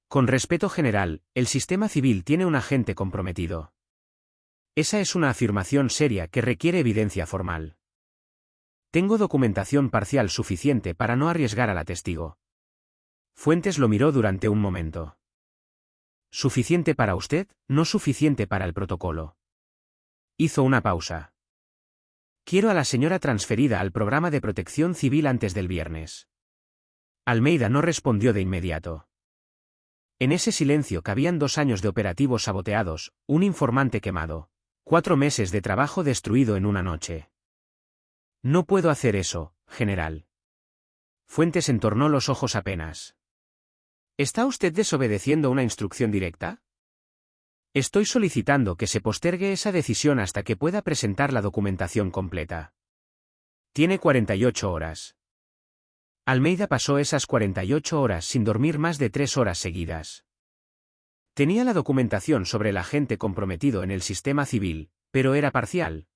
Con respeto general, el sistema civil tiene un agente comprometido. Esa es una afirmación seria que requiere evidencia formal. Tengo documentación parcial suficiente para no arriesgar a la testigo. Fuentes lo miró durante un momento. ¿Suficiente para usted? No suficiente para el protocolo. Hizo una pausa. Quiero a la señora transferida al programa de protección civil antes del viernes. Almeida no respondió de inmediato. En ese silencio cabían 2 años de operativos saboteados, un informante quemado, 4 meses de trabajo destruido en una noche. No puedo hacer eso, general. Fuentes entornó los ojos apenas. ¿Está usted desobedeciendo una instrucción directa? Estoy solicitando que se postergue esa decisión hasta que pueda presentar la documentación completa. Tiene 48 horas. Almeida pasó esas 48 horas sin dormir más de 3 horas seguidas. Tenía la documentación sobre el agente comprometido en el sistema civil, pero era parcial.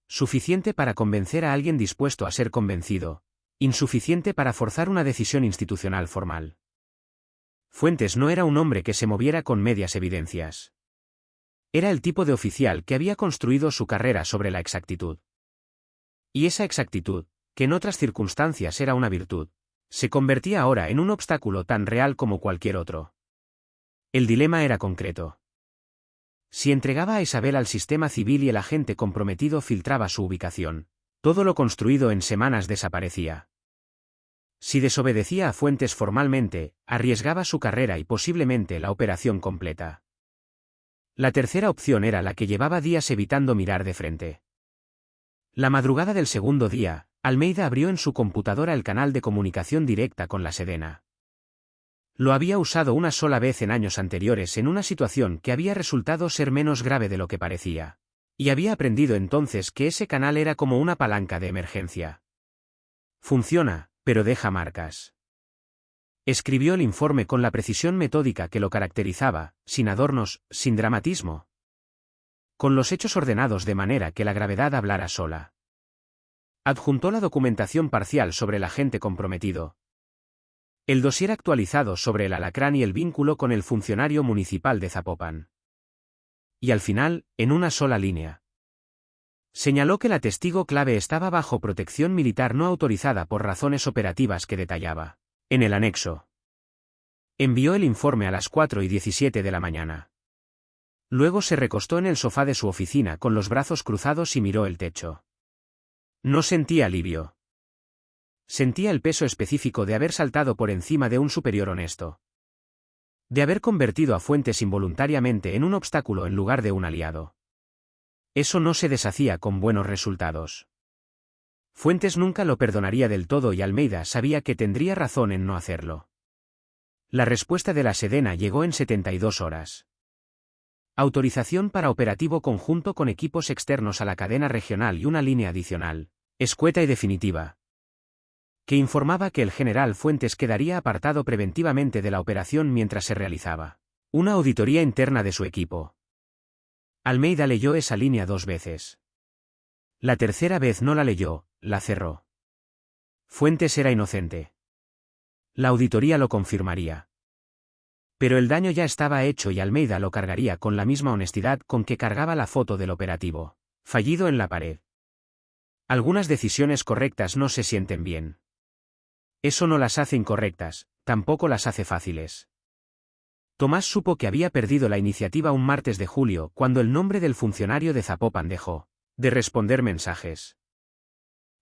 Suficiente para convencer a alguien dispuesto a ser convencido, insuficiente para forzar una decisión institucional formal. Fuentes no era un hombre que se moviera con medias evidencias. Era el tipo de oficial que había construido su carrera sobre la exactitud. Y esa exactitud, que en otras circunstancias era una virtud, se convertía ahora en un obstáculo tan real como cualquier otro. El dilema era concreto. Si entregaba a Isabel al sistema civil y el agente comprometido filtraba su ubicación, todo lo construido en semanas desaparecía. Si desobedecía a Fuentes formalmente, arriesgaba su carrera y posiblemente la operación completa. La tercera opción era la que llevaba días evitando mirar de frente. La madrugada del segundo día, Almeida abrió en su computadora el canal de comunicación directa con la Sedena. Lo había usado una sola vez en años anteriores en una situación que había resultado ser menos grave de lo que parecía. Y había aprendido entonces que ese canal era como una palanca de emergencia. Funciona, pero deja marcas. Escribió el informe con la precisión metódica que lo caracterizaba, sin adornos, sin dramatismo. Con los hechos ordenados de manera que la gravedad hablara sola. Adjuntó la documentación parcial sobre el agente comprometido. El dossier actualizado sobre el alacrán y el vínculo con el funcionario municipal de Zapopan. Y al final, en una sola línea. Señaló que la testigo clave estaba bajo protección militar no autorizada por razones operativas que detallaba. En el anexo. Envió el informe a las 4:17 de la mañana. Luego se recostó en el sofá de su oficina con los brazos cruzados y miró el techo. No sentía alivio. Sentía el peso específico de haber saltado por encima de un superior honesto. De haber convertido a Fuentes involuntariamente en un obstáculo en lugar de un aliado. Eso no se deshacía con buenos resultados. Fuentes nunca lo perdonaría del todo y Almeida sabía que tendría razón en no hacerlo. La respuesta de la Sedena llegó en 72 horas. Autorización para operativo conjunto con equipos externos a la cadena regional y una línea adicional, escueta y definitiva, que informaba que el general Fuentes quedaría apartado preventivamente de la operación mientras se realizaba una auditoría interna de su equipo. Almeida leyó esa línea 2 veces. La tercera vez no la leyó, la cerró. Fuentes era inocente. La auditoría lo confirmaría. Pero el daño ya estaba hecho y Almeida lo cargaría con la misma honestidad con que cargaba la foto del operativo fallido en la pared. Algunas decisiones correctas no se sienten bien. Eso no las hace incorrectas, tampoco las hace fáciles. Tomás supo que había perdido la iniciativa un martes de julio cuando el nombre del funcionario de Zapopan dejó de responder mensajes.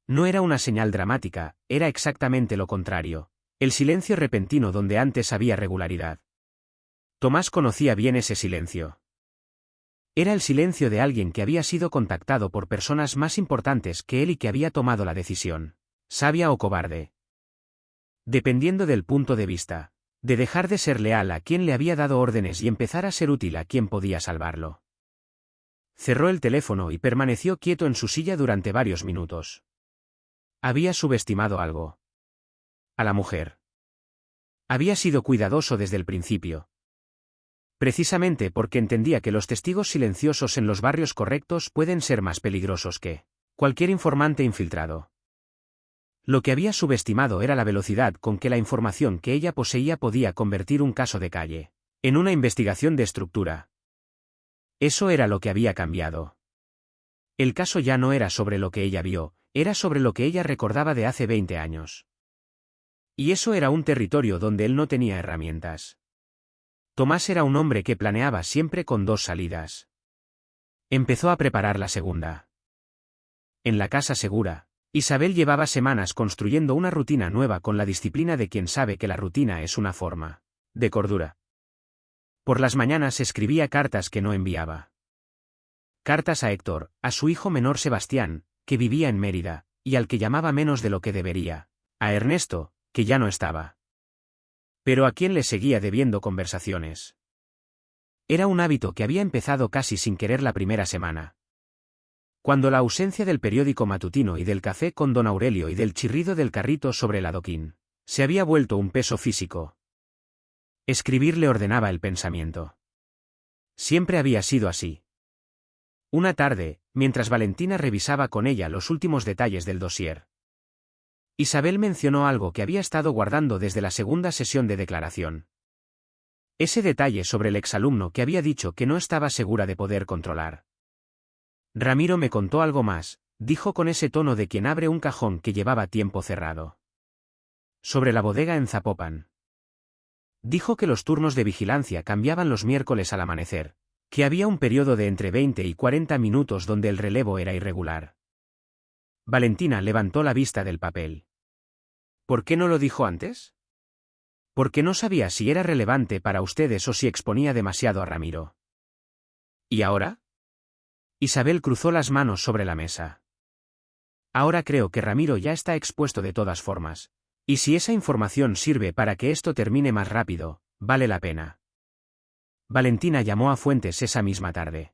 No era una señal dramática, era exactamente lo contrario, el silencio repentino donde antes había regularidad. Tomás conocía bien ese silencio. Era el silencio de alguien que había sido contactado por personas más importantes que él y que había tomado la decisión, sabia o cobarde, dependiendo del punto de vista, de dejar de ser leal a quien le había dado órdenes y empezar a ser útil a quien podía salvarlo. Cerró el teléfono y permaneció quieto en su silla durante varios minutos. Había subestimado algo. A la mujer. Había sido cuidadoso desde el principio. Precisamente porque entendía que los testigos silenciosos en los barrios correctos pueden ser más peligrosos que cualquier informante infiltrado. Lo que había subestimado era la velocidad con que la información que ella poseía podía convertir un caso de calle en una investigación de estructura. Eso era lo que había cambiado. El caso ya no era sobre lo que ella vio, era sobre lo que ella recordaba de hace 20 años. Y eso era un territorio donde él no tenía herramientas. Tomás era un hombre que planeaba siempre con 2 salidas. Empezó a preparar la segunda. En la casa segura, Isabel llevaba semanas construyendo una rutina nueva con la disciplina de quien sabe que la rutina es una forma de cordura. Por las mañanas escribía cartas que no enviaba. Cartas a Héctor, a su hijo menor Sebastián, que vivía en Mérida, y al que llamaba menos de lo que debería, a Ernesto, que ya no estaba. Pero a quien le seguía debiendo conversaciones. Era un hábito que había empezado casi sin querer la primera semana. Cuando la ausencia del periódico matutino y del café con don Aurelio y del chirrido del carrito sobre el adoquín se había vuelto un peso físico. Escribir le ordenaba el pensamiento. Siempre había sido así. Una tarde, mientras Valentina revisaba con ella los últimos detalles del dossier, Isabel mencionó algo que había estado guardando desde la segunda sesión de declaración. Ese detalle sobre el exalumno que había dicho que no estaba segura de poder controlar. Ramiro me contó algo más, dijo con ese tono de quien abre un cajón que llevaba tiempo cerrado. Sobre la bodega en Zapopan. Dijo que los turnos de vigilancia cambiaban los miércoles al amanecer, que había un periodo de entre 20 y 40 minutos donde el relevo era irregular. Valentina levantó la vista del papel. ¿Por qué no lo dijo antes? Porque no sabía si era relevante para ustedes o si exponía demasiado a Ramiro. ¿Y ahora? Isabel cruzó las manos sobre la mesa. Ahora creo que Ramiro ya está expuesto de todas formas, y si esa información sirve para que esto termine más rápido, vale la pena. Valentina llamó a Fuentes esa misma tarde.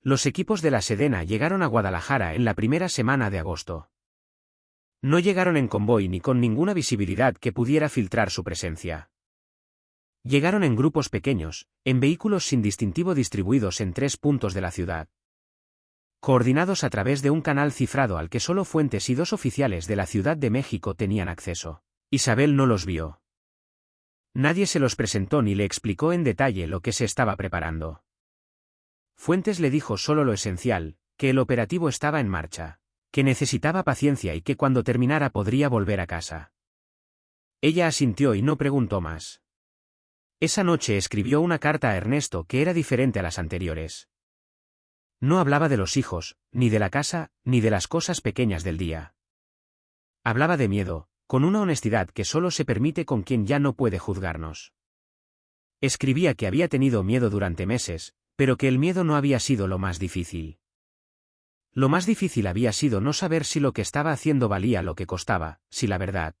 Los equipos de la Sedena llegaron a Guadalajara en la primera semana de agosto. No llegaron en convoy ni con ninguna visibilidad que pudiera filtrar su presencia. Llegaron en grupos pequeños, en vehículos sin distintivo distribuidos en 3 puntos de la ciudad. Coordinados a través de un canal cifrado al que solo Fuentes y 2 oficiales de la Ciudad de México tenían acceso. Isabel no los vio. Nadie se los presentó ni le explicó en detalle lo que se estaba preparando. Fuentes le dijo solo lo esencial, que el operativo estaba en marcha, que necesitaba paciencia y que cuando terminara podría volver a casa. Ella asintió y no preguntó más. Esa noche escribió una carta a Ernesto que era diferente a las anteriores. No hablaba de los hijos, ni de la casa, ni de las cosas pequeñas del día. Hablaba de miedo, con una honestidad que solo se permite con quien ya no puede juzgarnos. Escribía que había tenido miedo durante meses, pero que el miedo no había sido lo más difícil. Lo más difícil había sido no saber si lo que estaba haciendo valía lo que costaba, si la verdad.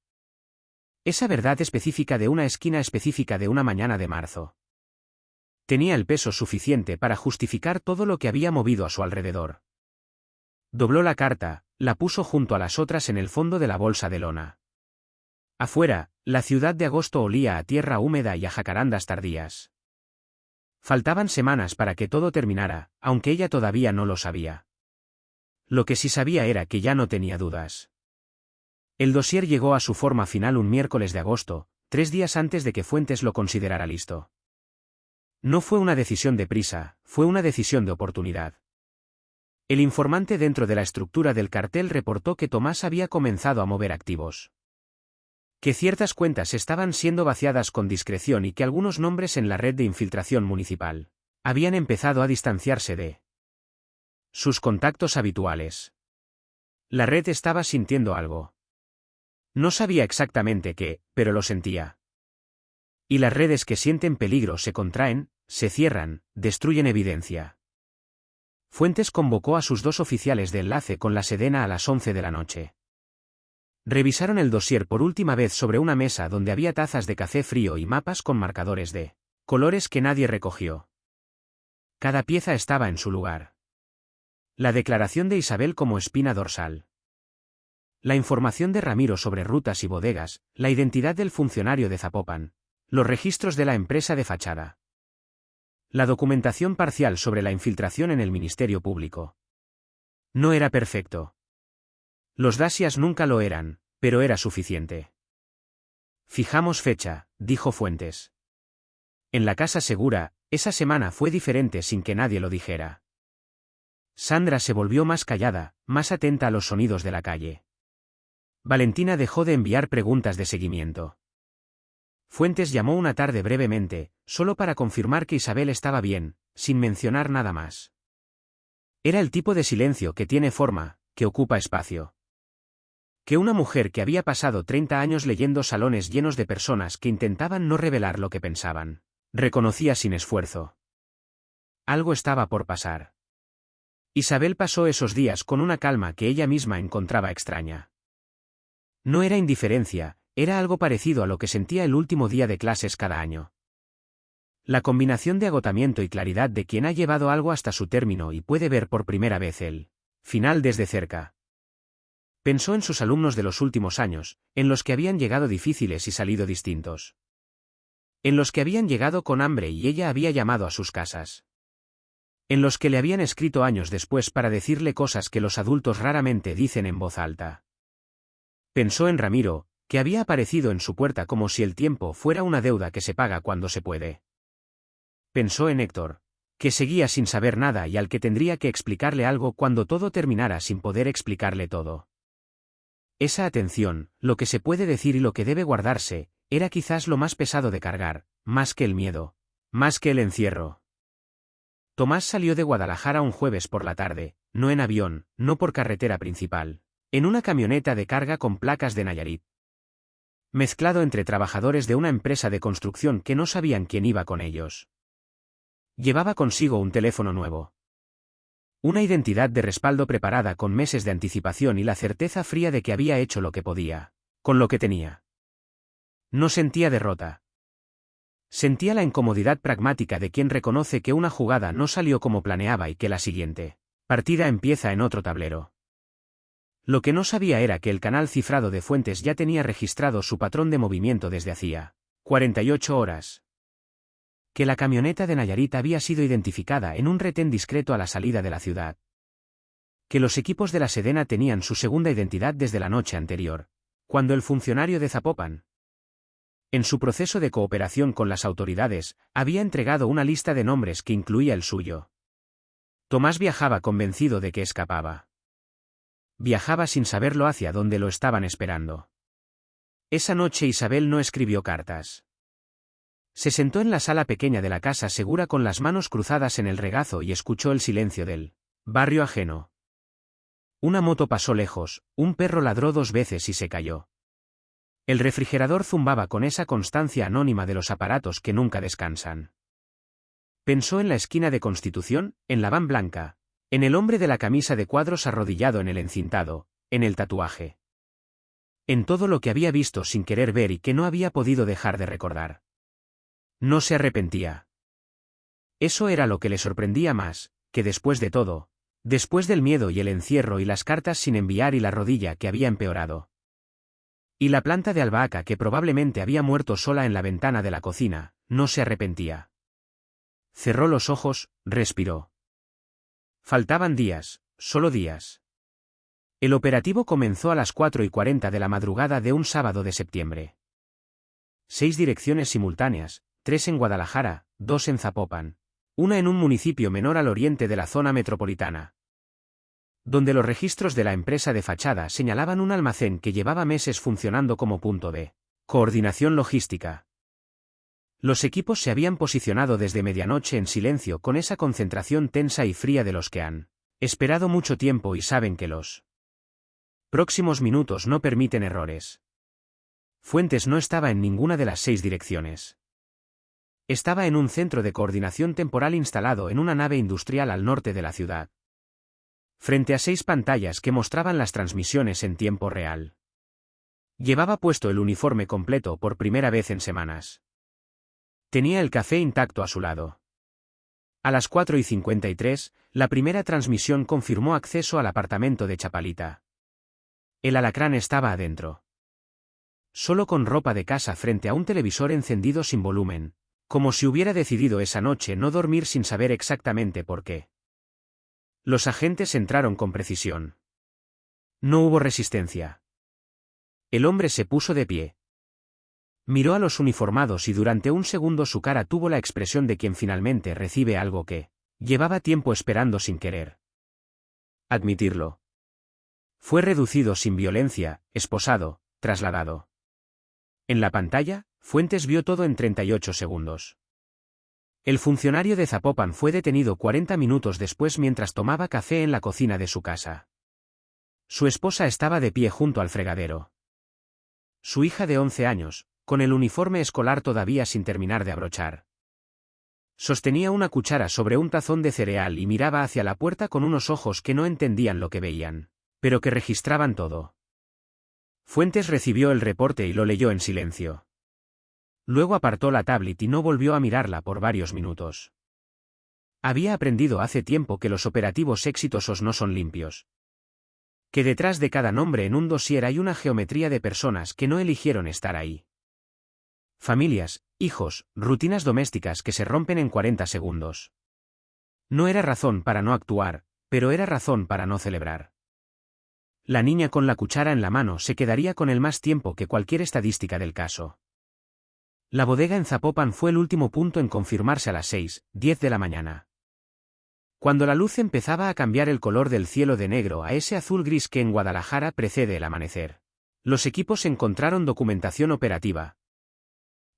Esa verdad específica de una esquina específica de una mañana de marzo. Tenía el peso suficiente para justificar todo lo que había movido a su alrededor. Dobló la carta, la puso junto a las otras en el fondo de la bolsa de lona. Afuera, la ciudad de agosto olía a tierra húmeda y a jacarandas tardías. Faltaban semanas para que todo terminara, aunque ella todavía no lo sabía. Lo que sí sabía era que ya no tenía dudas. El dossier llegó a su forma final un miércoles de agosto, 3 días antes de que Fuentes lo considerara listo. No fue una decisión de prisa, fue una decisión de oportunidad. El informante dentro de la estructura del cartel reportó que Tomás había comenzado a mover activos. Que ciertas cuentas estaban siendo vaciadas con discreción y que algunos nombres en la red de infiltración municipal habían empezado a distanciarse de sus contactos habituales. La red estaba sintiendo algo. No sabía exactamente qué, pero lo sentía. Y las redes que sienten peligro se contraen, se cierran, destruyen evidencia. Fuentes convocó a sus 2 oficiales de enlace con la Sedena a las 11 de la noche. Revisaron el dossier por última vez sobre una mesa donde había tazas de café frío y mapas con marcadores de colores que nadie recogió. Cada pieza estaba en su lugar. La declaración de Isabel como espina dorsal. La información de Ramiro sobre rutas y bodegas, la identidad del funcionario de Zapopan, los registros de la empresa de fachada. La documentación parcial sobre la infiltración en el Ministerio Público. No era perfecto. Los dossiers nunca lo eran, pero era suficiente. Fijamos fecha, dijo Fuentes. En la casa segura, esa semana fue diferente sin que nadie lo dijera. Sandra se volvió más callada, más atenta a los sonidos de la calle. Valentina dejó de enviar preguntas de seguimiento. Fuentes llamó una tarde brevemente, solo para confirmar que Isabel estaba bien, sin mencionar nada más. Era el tipo de silencio que tiene forma, que ocupa espacio. Que una mujer que había pasado 30 años leyendo salones llenos de personas que intentaban no revelar lo que pensaban, reconocía sin esfuerzo. Algo estaba por pasar. Isabel pasó esos días con una calma que ella misma encontraba extraña. No era indiferencia, era algo parecido a lo que sentía el último día de clases cada año. La combinación de agotamiento y claridad de quien ha llevado algo hasta su término y puede ver por primera vez el Final desde cerca. Pensó en sus alumnos de los últimos años, en los que habían llegado difíciles y salido distintos. En los que habían llegado con hambre y ella había llamado a sus casas. En los que le habían escrito años después para decirle cosas que los adultos raramente dicen en voz alta. Pensó en Ramiro, que había aparecido en su puerta como si el tiempo fuera una deuda que se paga cuando se puede. Pensó en Héctor, que seguía sin saber nada y al que tendría que explicarle algo cuando todo terminara sin poder explicarle todo. Esa atención, lo que se puede decir y lo que debe guardarse, era quizás lo más pesado de cargar, más que el miedo, más que el encierro. Tomás salió de Guadalajara un jueves por la tarde, no en avión, no por carretera principal, en una camioneta de carga con placas de Nayarit. Mezclado entre trabajadores de una empresa de construcción que no sabían quién iba con ellos. Llevaba consigo un teléfono nuevo. Una identidad de respaldo preparada con meses de anticipación y la certeza fría de que había hecho lo que podía, con lo que tenía. No sentía derrota. Sentía la incomodidad pragmática de quien reconoce que una jugada no salió como planeaba y que la siguiente partida empieza en otro tablero. Lo que no sabía era que el canal cifrado de Fuentes ya tenía registrado su patrón de movimiento desde hacía 48 horas. Que la camioneta de Nayarit había sido identificada en un retén discreto a la salida de la ciudad. Que los equipos de la Sedena tenían su segunda identidad desde la noche anterior, cuando el funcionario de Zapopan, en su proceso de cooperación con las autoridades, había entregado una lista de nombres que incluía el suyo. Tomás viajaba convencido de que escapaba. Viajaba sin saberlo hacia dónde lo estaban esperando. Esa noche Isabel no escribió cartas. Se sentó en la sala pequeña de la casa segura con las manos cruzadas en el regazo y escuchó el silencio del barrio ajeno. Una moto pasó lejos, un perro ladró 2 veces y se cayó. El refrigerador zumbaba con esa constancia anónima de los aparatos que nunca descansan. Pensó en la esquina de Constitución, en la van blanca, en el hombre de la camisa de cuadros arrodillado en el encintado, en el tatuaje. En todo lo que había visto sin querer ver y que no había podido dejar de recordar. No se arrepentía. Eso era lo que le sorprendía más, que después de todo, después del miedo y el encierro y las cartas sin enviar y la rodilla que había empeorado. Y la planta de albahaca que probablemente había muerto sola en la ventana de la cocina, no se arrepentía. Cerró los ojos, respiró. Faltaban días, solo días. El operativo comenzó a las 4:40 de la madrugada de un sábado de septiembre. 6 direcciones simultáneas, 3 en Guadalajara, 2 en Zapopan, una en un municipio menor al oriente de la zona metropolitana, donde los registros de la empresa de fachada señalaban un almacén que llevaba meses funcionando como punto de coordinación logística. Los equipos se habían posicionado desde medianoche en silencio con esa concentración tensa y fría de los que han esperado mucho tiempo y saben que los próximos minutos no permiten errores. Fuentes no estaba en ninguna de las 6 direcciones. Estaba en un centro de coordinación temporal instalado en una nave industrial al norte de la ciudad, frente a 6 pantallas que mostraban las transmisiones en tiempo real. Llevaba puesto el uniforme completo por primera vez en semanas. Tenía el café intacto a su lado. A las 4:53, la primera transmisión confirmó acceso al apartamento de Chapalita. El alacrán estaba adentro. Solo con ropa de casa frente a un televisor encendido sin volumen, como si hubiera decidido esa noche no dormir sin saber exactamente por qué. Los agentes entraron con precisión. No hubo resistencia. El hombre se puso de pie. Miró a los uniformados y durante un segundo su cara tuvo la expresión de quien finalmente recibe algo que llevaba tiempo esperando sin querer admitirlo. Fue reducido sin violencia, esposado, trasladado. En la pantalla, Fuentes vio todo en 38 segundos. El funcionario de Zapopan fue detenido 40 minutos después mientras tomaba café en la cocina de su casa. Su esposa estaba de pie junto al fregadero. Su hija de 11 años, con el uniforme escolar todavía sin terminar de abrochar, sostenía una cuchara sobre un tazón de cereal y miraba hacia la puerta con unos ojos que no entendían lo que veían, pero que registraban todo. Fuentes recibió el reporte y lo leyó en silencio. Luego apartó la tablet y no volvió a mirarla por varios minutos. Había aprendido hace tiempo que los operativos exitosos no son limpios. Que detrás de cada nombre en un dossier hay una geometría de personas que no eligieron estar ahí. Familias, hijos, rutinas domésticas que se rompen en 40 segundos. No era razón para no actuar, pero era razón para no celebrar. La niña con la cuchara en la mano se quedaría con él más tiempo que cualquier estadística del caso. La bodega en Zapopan fue el último punto en confirmarse a las 6:10 de la mañana. Cuando la luz empezaba a cambiar el color del cielo de negro a ese azul gris que en Guadalajara precede el amanecer, los equipos encontraron documentación operativa,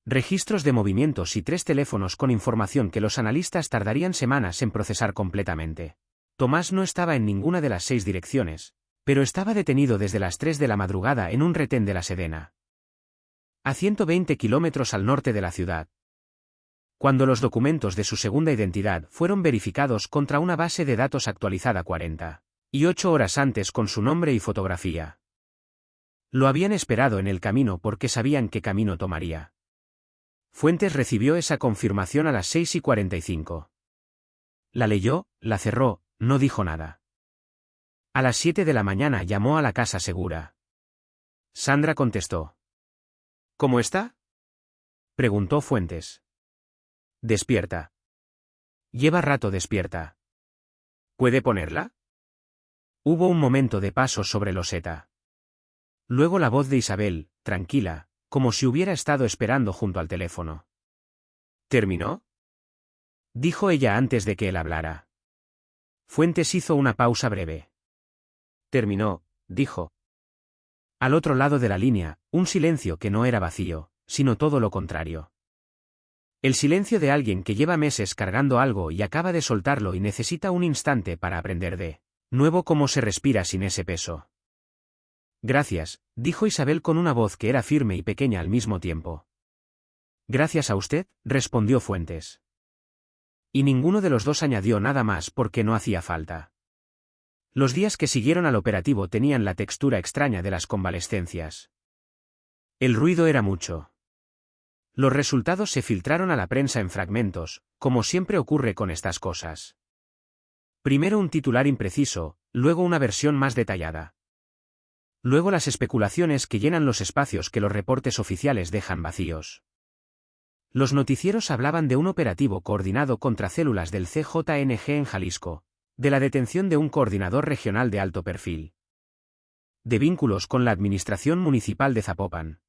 registros de movimientos y 3 teléfonos con información que los analistas tardarían semanas en procesar completamente. Tomás no estaba en ninguna de las 6 direcciones, pero estaba detenido desde las 3 de la madrugada en un retén de la Sedena, a 120 kilómetros al norte de la ciudad, cuando los documentos de su segunda identidad fueron verificados contra una base de datos actualizada 48 horas antes con su nombre y fotografía. Lo habían esperado en el camino porque sabían qué camino tomaría. Fuentes recibió esa confirmación a las 6:45. La leyó, la cerró, no dijo nada. A las 7 de la mañana llamó a la casa segura. Sandra contestó. ¿Cómo está? Preguntó Fuentes. Despierta. Lleva rato despierta. ¿Puede ponerla? Hubo un momento de paso sobre loseta. Luego la voz de Isabel, tranquila, como si hubiera estado esperando junto al teléfono. ¿Terminó? Dijo ella antes de que él hablara. Fuentes hizo una pausa breve. Terminó, dijo. Al otro lado de la línea, un silencio que no era vacío, sino todo lo contrario. El silencio de alguien que lleva meses cargando algo y acaba de soltarlo y necesita un instante para aprender de nuevo cómo se respira sin ese peso. Gracias, dijo Isabel con una voz que era firme y pequeña al mismo tiempo. Gracias a usted, respondió Fuentes. Y ninguno de los dos añadió nada más porque no hacía falta. Los días que siguieron al operativo tenían la textura extraña de las convalescencias. El ruido era mucho. Los resultados se filtraron a la prensa en fragmentos, como siempre ocurre con estas cosas. Primero un titular impreciso, luego una versión más detallada. Luego las especulaciones que llenan los espacios que los reportes oficiales dejan vacíos. Los noticieros hablaban de un operativo coordinado contra células del CJNG en Jalisco, de la detención de un coordinador regional de alto perfil, de vínculos con la administración municipal de Zapopan.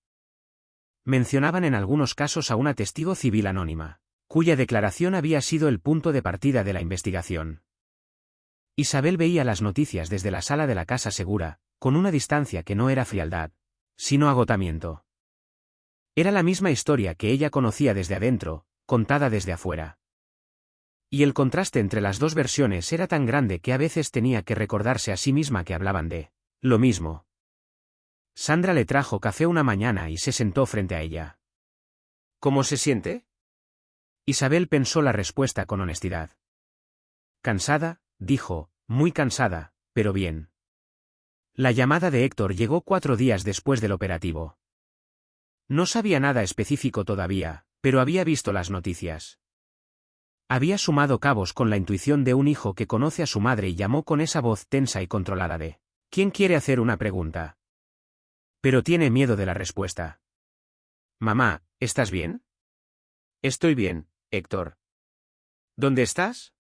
Mencionaban en algunos casos a una testigo civil anónima, cuya declaración había sido el punto de partida de la investigación. Isabel veía las noticias desde la sala de la casa segura, con una distancia que no era frialdad, sino agotamiento. Era la misma historia que ella conocía desde adentro, contada desde afuera. Y el contraste entre las dos versiones era tan grande que a veces tenía que recordarse a sí misma que hablaban de lo mismo. Sandra le trajo café una mañana y se sentó frente a ella. ¿Cómo se siente? Isabel pensó la respuesta con honestidad. Cansada, dijo, muy cansada, pero bien. La llamada de Héctor llegó 4 días después del operativo. No sabía nada específico todavía, pero había visto las noticias. Había sumado cabos con la intuición de un hijo que conoce a su madre y llamó con esa voz tensa y controlada de ¿quién quiere hacer una pregunta? Pero tiene miedo de la respuesta. Mamá, ¿estás bien? Estoy bien, Héctor. ¿Dónde estás?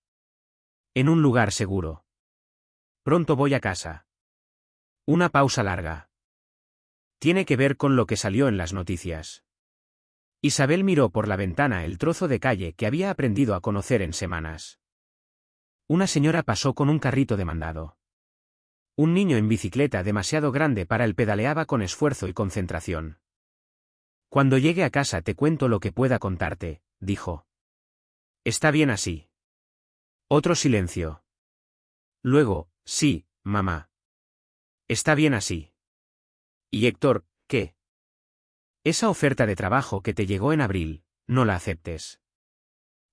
En un lugar seguro. Pronto voy a casa. Una pausa larga. Tiene que ver con lo que salió en las noticias. Isabel miró por la ventana el trozo de calle que había aprendido a conocer en semanas. Una señora pasó con un carrito de mandado. Un niño en bicicleta demasiado grande para él pedaleaba con esfuerzo y concentración. Cuando llegue a casa te cuento lo que pueda contarte, dijo. Está bien así. Otro silencio. Luego, sí, mamá. Está bien así. ¿Y Héctor, qué? Esa oferta de trabajo que te llegó en abril, no la aceptes.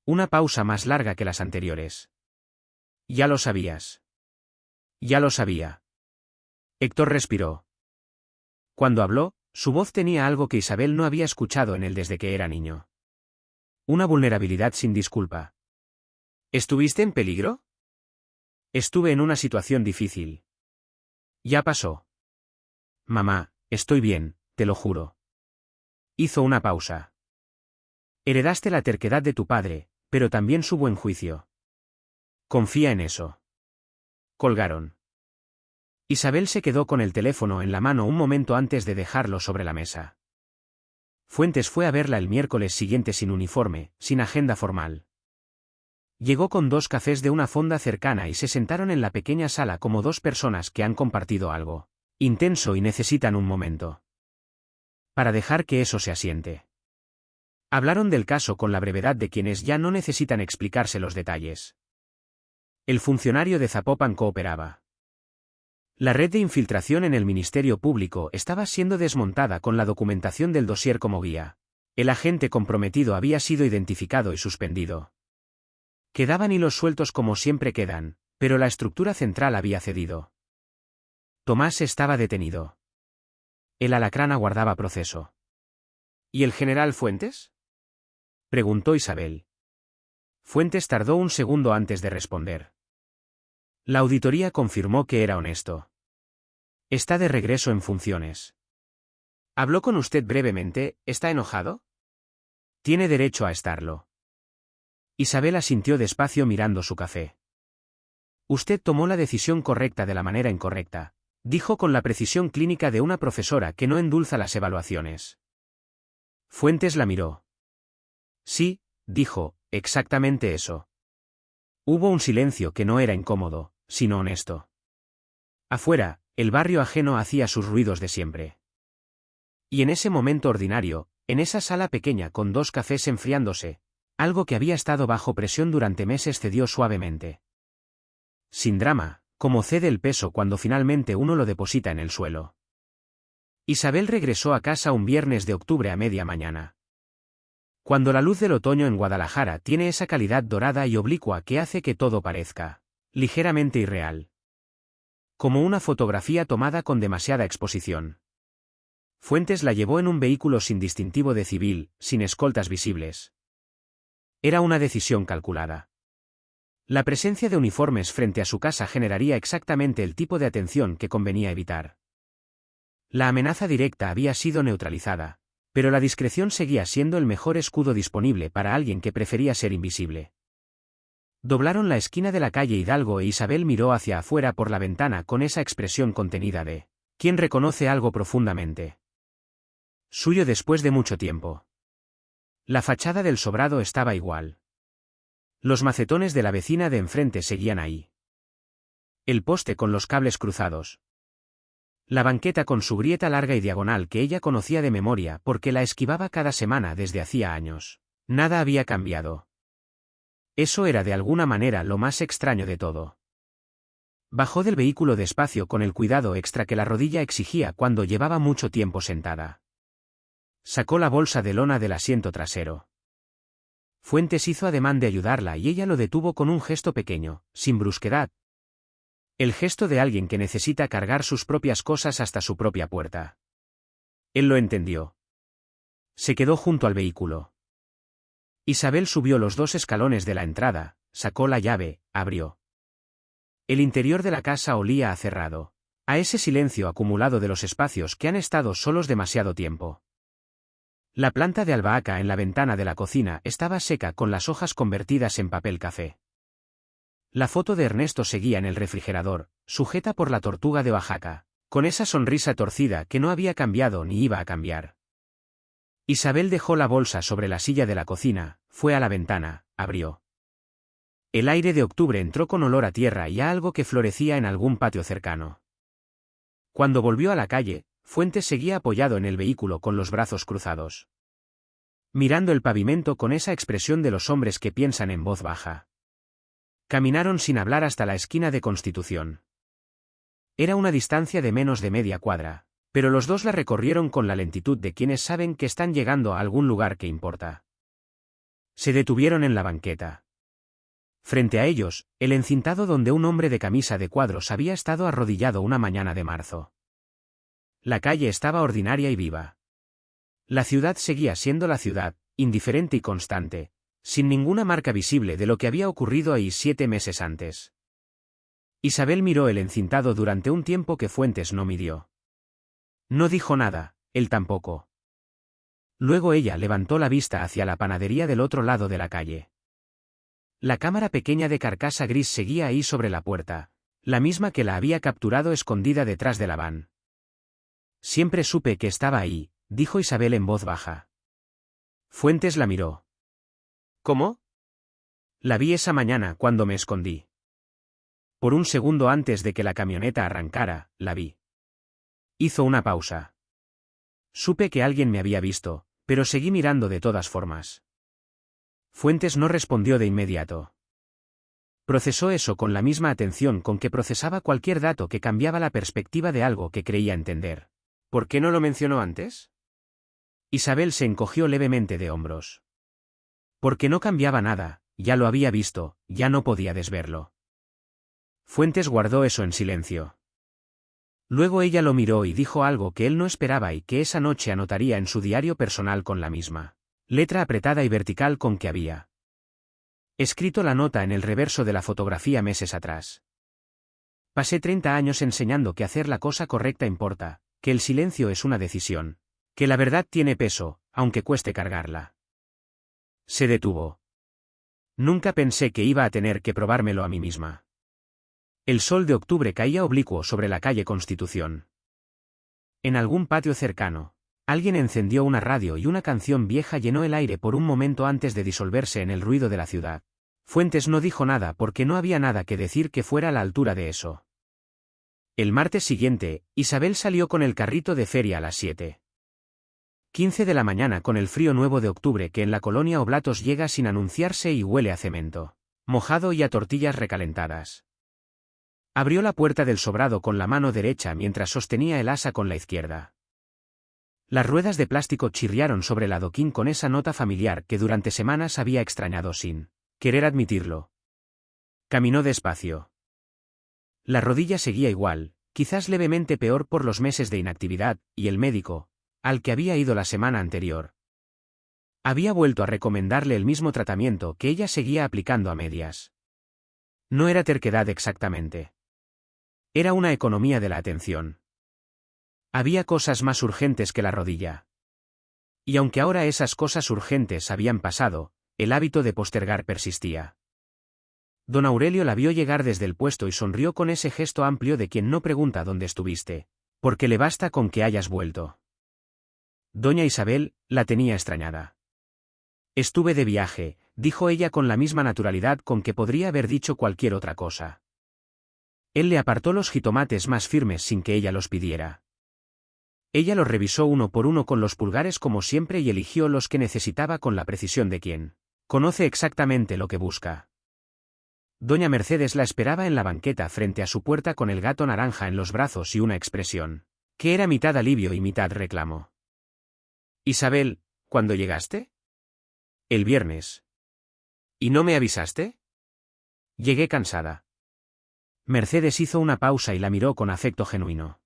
Una pausa más larga que las anteriores. Ya lo sabías. Ya lo sabía. Héctor respiró. Cuando habló, su voz tenía algo que Isabel no había escuchado en él desde que era niño. Una vulnerabilidad sin disculpa. ¿Estuviste en peligro? Estuve en una situación difícil. Ya pasó. Mamá, estoy bien, te lo juro. Hizo una pausa. Heredaste la terquedad de tu padre, pero también su buen juicio. Confía en eso. Colgaron. Isabel se quedó con el teléfono en la mano un momento antes de dejarlo sobre la mesa. Fuentes fue a verla el miércoles siguiente sin uniforme, sin agenda formal. Llegó con 2 cafés de una fonda cercana y se sentaron en la pequeña sala como 2 personas que han compartido algo intenso y necesitan un momento para dejar que eso se asiente. Hablaron del caso con la brevedad de quienes ya no necesitan explicarse los detalles. El funcionario de Zapopan cooperaba. La red de infiltración en el Ministerio Público estaba siendo desmontada con la documentación del dossier como guía. El agente comprometido había sido identificado y suspendido. Quedaban hilos sueltos como siempre quedan, pero la estructura central había cedido. Tomás estaba detenido. El alacrán aguardaba proceso. ¿Y el general Fuentes? Preguntó Isabel. Fuentes tardó un segundo antes de responder. La auditoría confirmó que era honesto. Está de regreso en funciones. Habló con usted brevemente, ¿está enojado? Tiene derecho a estarlo. Isabel asintió despacio mirando su café. Usted tomó la decisión correcta de la manera incorrecta, dijo con la precisión clínica de una profesora que no endulza las evaluaciones. Fuentes la miró. Sí, dijo, exactamente eso. Hubo un silencio que no era incómodo, sino honesto. Afuera, el barrio ajeno hacía sus ruidos de siempre. Y en ese momento ordinario, en esa sala pequeña con 2 cafés enfriándose, algo que había estado bajo presión durante meses cedió suavemente. Sin drama, como cede el peso cuando finalmente uno lo deposita en el suelo. Isabel regresó a casa un viernes de octubre a media mañana. Cuando la luz del otoño en Guadalajara tiene esa calidad dorada y oblicua que hace que todo parezca ligeramente irreal. Como una fotografía tomada con demasiada exposición. Fuentes la llevó en un vehículo sin distintivo de civil, sin escoltas visibles. Era una decisión calculada. La presencia de uniformes frente a su casa generaría exactamente el tipo de atención que convenía evitar. La amenaza directa había sido neutralizada, pero la discreción seguía siendo el mejor escudo disponible para alguien que prefería ser invisible. Doblaron la esquina de la calle Hidalgo e Isabel miró hacia afuera por la ventana con esa expresión contenida de quien reconoce algo profundamente suyo después de mucho tiempo. La fachada del sobrado estaba igual. Los macetones de la vecina de enfrente seguían ahí. El poste con los cables cruzados. La banqueta con su grieta larga y diagonal que ella conocía de memoria porque la esquivaba cada semana desde hacía años. Nada había cambiado. Eso era de alguna manera lo más extraño de todo. Bajó del vehículo despacio con el cuidado extra que la rodilla exigía cuando llevaba mucho tiempo sentada. Sacó la bolsa de lona del asiento trasero. Fuentes hizo ademán de ayudarla y ella lo detuvo con un gesto pequeño, sin brusquedad. El gesto de alguien que necesita cargar sus propias cosas hasta su propia puerta. Él lo entendió. Se quedó junto al vehículo. Isabel subió los 2 escalones de la entrada, sacó la llave, abrió. El interior de la casa olía a cerrado, a ese silencio acumulado de los espacios que han estado solos demasiado tiempo. La planta de albahaca en la ventana de la cocina estaba seca con las hojas convertidas en papel café. La foto de Ernesto seguía en el refrigerador, sujeta por la tortuga de Oaxaca, con esa sonrisa torcida que no había cambiado ni iba a cambiar. Isabel dejó la bolsa sobre la silla de la cocina, fue a la ventana, abrió. El aire de octubre entró con olor a tierra y a algo que florecía en algún patio cercano. Cuando volvió a la calle, Fuentes seguía apoyado en el vehículo con los brazos cruzados. Mirando el pavimento con esa expresión de los hombres que piensan en voz baja. Caminaron sin hablar hasta la esquina de Constitución. Era una distancia de menos de media cuadra, pero los dos la recorrieron con la lentitud de quienes saben que están llegando a algún lugar que importa. Se detuvieron en la banqueta. Frente a ellos, el encintado donde un hombre de camisa de cuadros había estado arrodillado una mañana de marzo. La calle estaba ordinaria y viva. La ciudad seguía siendo la ciudad, indiferente y constante, sin ninguna marca visible de lo que había ocurrido ahí 7 meses antes. Isabel miró el encintado durante un tiempo que Fuentes no midió. No dijo nada, él tampoco. Luego ella levantó la vista hacia la panadería del otro lado de la calle. La cámara pequeña de carcasa gris seguía ahí sobre la puerta, la misma que la había capturado escondida detrás de la van. Siempre supe que estaba ahí, dijo Isabel en voz baja. Fuentes la miró. ¿Cómo? La vi esa mañana cuando me escondí. Por un segundo antes de que la camioneta arrancara, la vi. Hizo una pausa. Supe que alguien me había visto, pero seguí mirando de todas formas. Fuentes no respondió de inmediato. Procesó eso con la misma atención con que procesaba cualquier dato que cambiaba la perspectiva de algo que creía entender. ¿Por qué no lo mencionó antes? Isabel se encogió levemente de hombros. Porque no cambiaba nada, ya lo había visto, ya no podía desverlo. Fuentes guardó eso en silencio. Luego ella lo miró y dijo algo que él no esperaba y que esa noche anotaría en su diario personal con la misma letra apretada y vertical con que había escrito la nota en el reverso de la fotografía meses atrás. Pasé 30 años enseñando que hacer la cosa correcta importa, que el silencio es una decisión, que la verdad tiene peso, aunque cueste cargarla. Se detuvo. Nunca pensé que iba a tener que probármelo a mí misma. El sol de octubre caía oblicuo sobre la calle Constitución. En algún patio cercano, alguien encendió una radio y una canción vieja llenó el aire por un momento antes de disolverse en el ruido de la ciudad. Fuentes no dijo nada porque no había nada que decir que fuera a la altura de eso. El martes siguiente, Isabel salió con el carrito de feria a las 7:15 de la mañana con el frío nuevo de octubre que en la colonia Oblatos llega sin anunciarse y huele a cemento mojado y a tortillas recalentadas. Abrió la puerta del sobrado con la mano derecha mientras sostenía el asa con la izquierda. Las ruedas de plástico chirriaron sobre el adoquín con esa nota familiar que durante semanas había extrañado sin querer admitirlo. Caminó despacio. La rodilla seguía igual, quizás levemente peor por los meses de inactividad, y el médico, al que había ido la semana anterior, había vuelto a recomendarle el mismo tratamiento que ella seguía aplicando a medias. No era terquedad exactamente. Era una economía de la atención. Había cosas más urgentes que la rodilla. Y aunque ahora esas cosas urgentes habían pasado, el hábito de postergar persistía. Don Aurelio la vio llegar desde el puesto y sonrió con ese gesto amplio de quien no pregunta dónde estuviste, porque le basta con que hayas vuelto. Doña Isabel la tenía extrañada. Estuve de viaje, dijo ella con la misma naturalidad con que podría haber dicho cualquier otra cosa. Él le apartó los jitomates más firmes sin que ella los pidiera. Ella los revisó uno por uno con los pulgares como siempre y eligió los que necesitaba con la precisión de quien conoce exactamente lo que busca. Doña Mercedes la esperaba en la banqueta frente a su puerta con el gato naranja en los brazos y una expresión que era mitad alivio y mitad reclamo. Isabel, ¿cuándo llegaste? El viernes. ¿Y no me avisaste? Llegué cansada. Mercedes hizo una pausa y la miró con afecto genuino.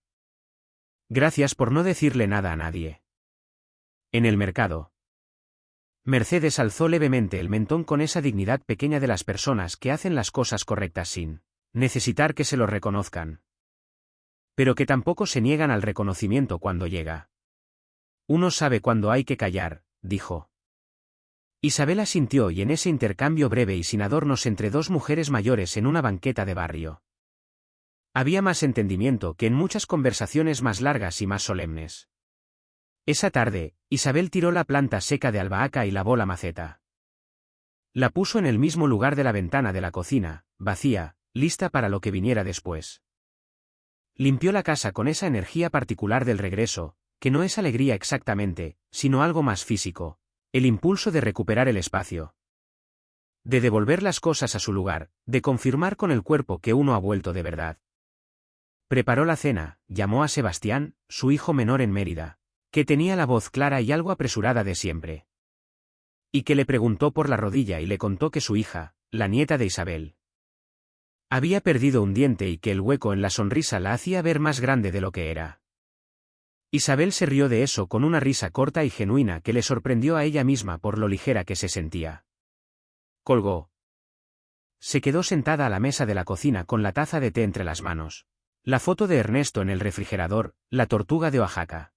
Gracias por no decirle nada a nadie. En el mercado. Mercedes alzó levemente el mentón con esa dignidad pequeña de las personas que hacen las cosas correctas sin necesitar que se lo reconozcan. Pero que tampoco se niegan al reconocimiento cuando llega. Uno sabe cuándo hay que callar, dijo. Isabel asintió y en ese intercambio breve y sin adornos entre dos mujeres mayores en una banqueta de barrio, había más entendimiento que en muchas conversaciones más largas y más solemnes. Esa tarde, Isabel tiró la planta seca de albahaca y lavó la maceta. La puso en el mismo lugar de la ventana de la cocina, vacía, lista para lo que viniera después. Limpió la casa con esa energía particular del regreso, que no es alegría exactamente, sino algo más físico, el impulso de recuperar el espacio. De devolver las cosas a su lugar, de confirmar con el cuerpo que uno ha vuelto de verdad. Preparó la cena, llamó a Sebastián, su hijo menor en Mérida, que tenía la voz clara y algo apresurada de siempre. Y que le preguntó por la rodilla y le contó que su hija, la nieta de Isabel, había perdido un diente y que el hueco en la sonrisa la hacía ver más grande de lo que era. Isabel se rió de eso con una risa corta y genuina que le sorprendió a ella misma por lo ligera que se sentía. Colgó. Se quedó sentada a la mesa de la cocina con la taza de té entre las manos. La foto de Ernesto en el refrigerador, la tortuga de Oaxaca.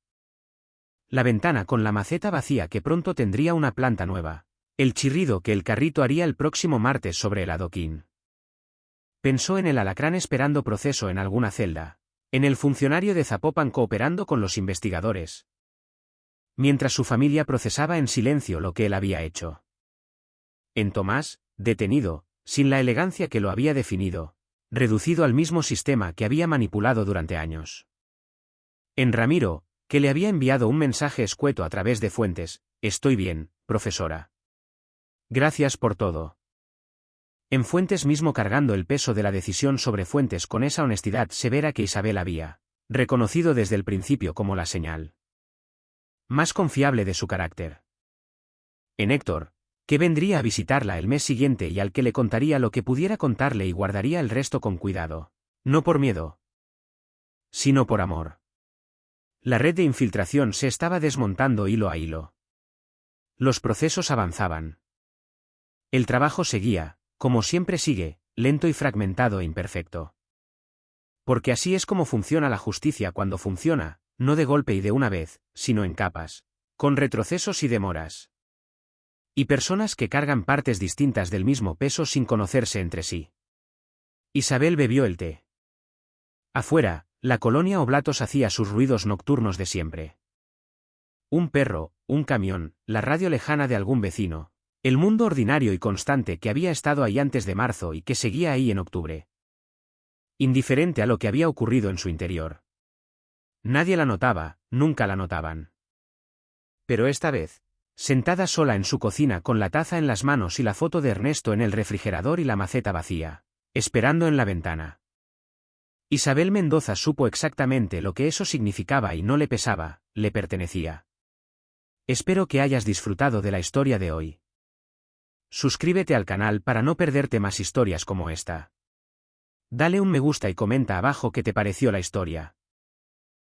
La ventana con la maceta vacía que pronto tendría una planta nueva. El chirrido que el carrito haría el próximo martes sobre el adoquín. Pensó en el alacrán esperando proceso en alguna celda. En el funcionario de Zapopan cooperando con los investigadores. Mientras su familia procesaba en silencio lo que él había hecho. En Tomás, detenido, sin la elegancia que lo había definido, reducido al mismo sistema que había manipulado durante años. En Ramiro, que le había enviado un mensaje escueto a través de Fuentes: estoy bien, profesora. Gracias por todo. En Fuentes mismo cargando el peso de la decisión sobre Fuentes con esa honestidad severa que Isabel había reconocido desde el principio como la señal más confiable de su carácter. En Héctor, que vendría a visitarla el mes siguiente y al que le contaría lo que pudiera contarle y guardaría el resto con cuidado. No por miedo, sino por amor. La red de infiltración se estaba desmontando hilo a hilo. Los procesos avanzaban. El trabajo seguía, como siempre sigue, lento y fragmentado e imperfecto. Porque así es como funciona la justicia cuando funciona, no de golpe y de una vez, sino en capas, con retrocesos y demoras. Y personas que cargan partes distintas del mismo peso sin conocerse entre sí. Isabel bebió el té. Afuera, la colonia Oblatos hacía sus ruidos nocturnos de siempre. Un perro, un camión, la radio lejana de algún vecino, el mundo ordinario y constante que había estado ahí antes de marzo y que seguía ahí en octubre. Indiferente a lo que había ocurrido en su interior. Nadie la notaba, nunca la notaban. Pero esta vez, sentada sola en su cocina con la taza en las manos y la foto de Ernesto en el refrigerador y la maceta vacía, esperando en la ventana. Isabel Mendoza supo exactamente lo que eso significaba y no le pesaba, le pertenecía. Espero que hayas disfrutado de la historia de hoy. Suscríbete al canal para no perderte más historias como esta. Dale un me gusta y comenta abajo qué te pareció la historia.